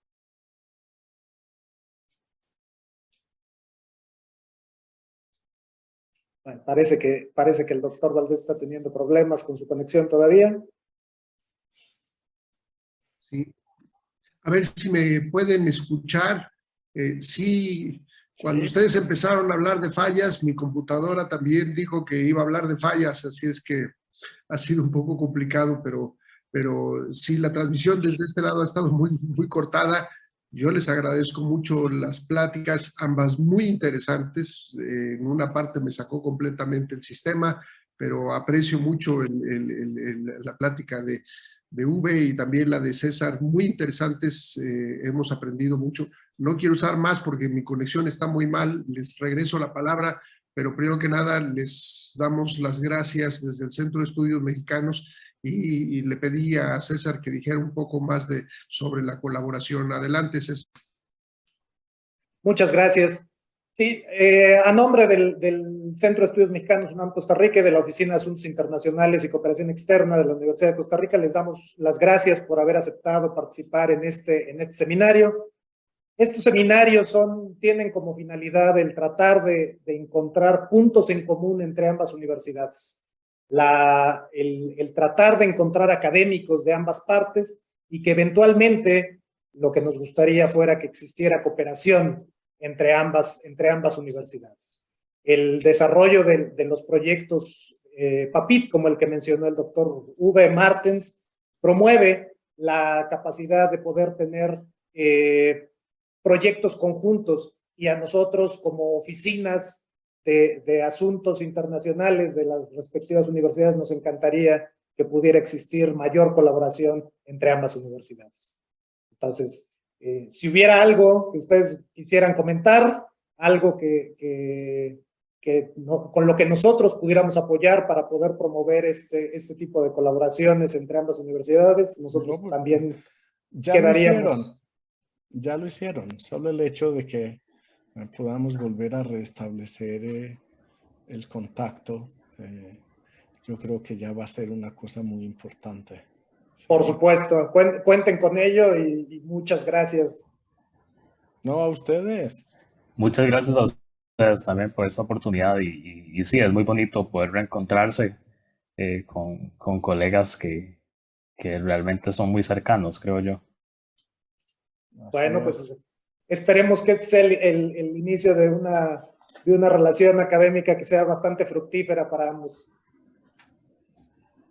Bueno, parece que el doctor Valdés está teniendo problemas con su conexión todavía. Sí. A ver si me pueden escuchar. Sí, cuando ustedes empezaron a hablar de fallas, mi computadora también dijo que iba a hablar de fallas, así es que ha sido un poco complicado, pero sí, la transmisión desde este lado ha estado muy, muy cortada. Yo les agradezco mucho las pláticas, ambas muy interesantes. En una parte me sacó completamente el sistema, pero aprecio mucho la plática de Uwe y también la de César, muy interesantes, hemos aprendido mucho. No quiero usar más porque mi conexión está muy mal, les regreso la palabra, pero primero que nada les damos las gracias desde el Centro de Estudios Mexicanos y le pedí a César que dijera un poco más sobre la colaboración. Adelante, César. Muchas gracias. Sí, a nombre del Centro de Estudios Mexicanos UNAM Costa Rica y de la Oficina de Asuntos Internacionales y Cooperación Externa de la Universidad de Costa Rica, les damos las gracias por haber aceptado participar en este seminario. Estos seminarios tienen como finalidad el tratar de encontrar puntos en común entre ambas universidades. El tratar de encontrar académicos de ambas partes y que eventualmente lo que nos gustaría fuera que existiera cooperación entre ambas universidades. El desarrollo de los proyectos PAPIT, como el que mencionó el doctor V. Martens, promueve la capacidad de poder tener proyectos conjuntos, y a nosotros como oficinas de asuntos internacionales de las respectivas universidades nos encantaría que pudiera existir mayor colaboración entre ambas universidades. Entonces, si hubiera algo que ustedes quisieran comentar, algo con lo que nosotros pudiéramos apoyar para poder promover este tipo de colaboraciones entre ambas universidades, nosotros también ya quedaríamos. Ya lo hicieron, solo el hecho de que podamos volver a restablecer el contacto, yo creo que ya va a ser una cosa muy importante. Sí. Por supuesto, cuenten con ello y muchas gracias. No, a ustedes. Muchas gracias a ustedes también por esta oportunidad y sí, es muy bonito poder reencontrarse con colegas que realmente son muy cercanos, creo yo. Bueno, pues esperemos que este sea el inicio de una relación académica que sea bastante fructífera para ambos.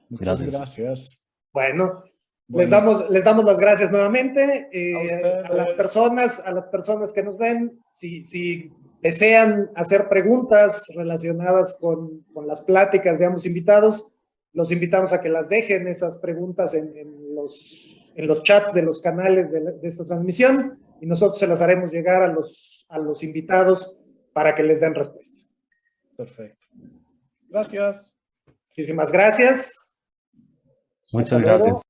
Muchas gracias. Bueno, les damos las gracias nuevamente a las personas que nos ven. Si desean hacer preguntas relacionadas con las pláticas de ambos invitados, los invitamos a que las dejen esas preguntas en los chats de los canales de esta transmisión, y nosotros se las haremos llegar a los invitados para que les den respuesta. Perfecto. Gracias. Muchísimas gracias. Muchas gracias.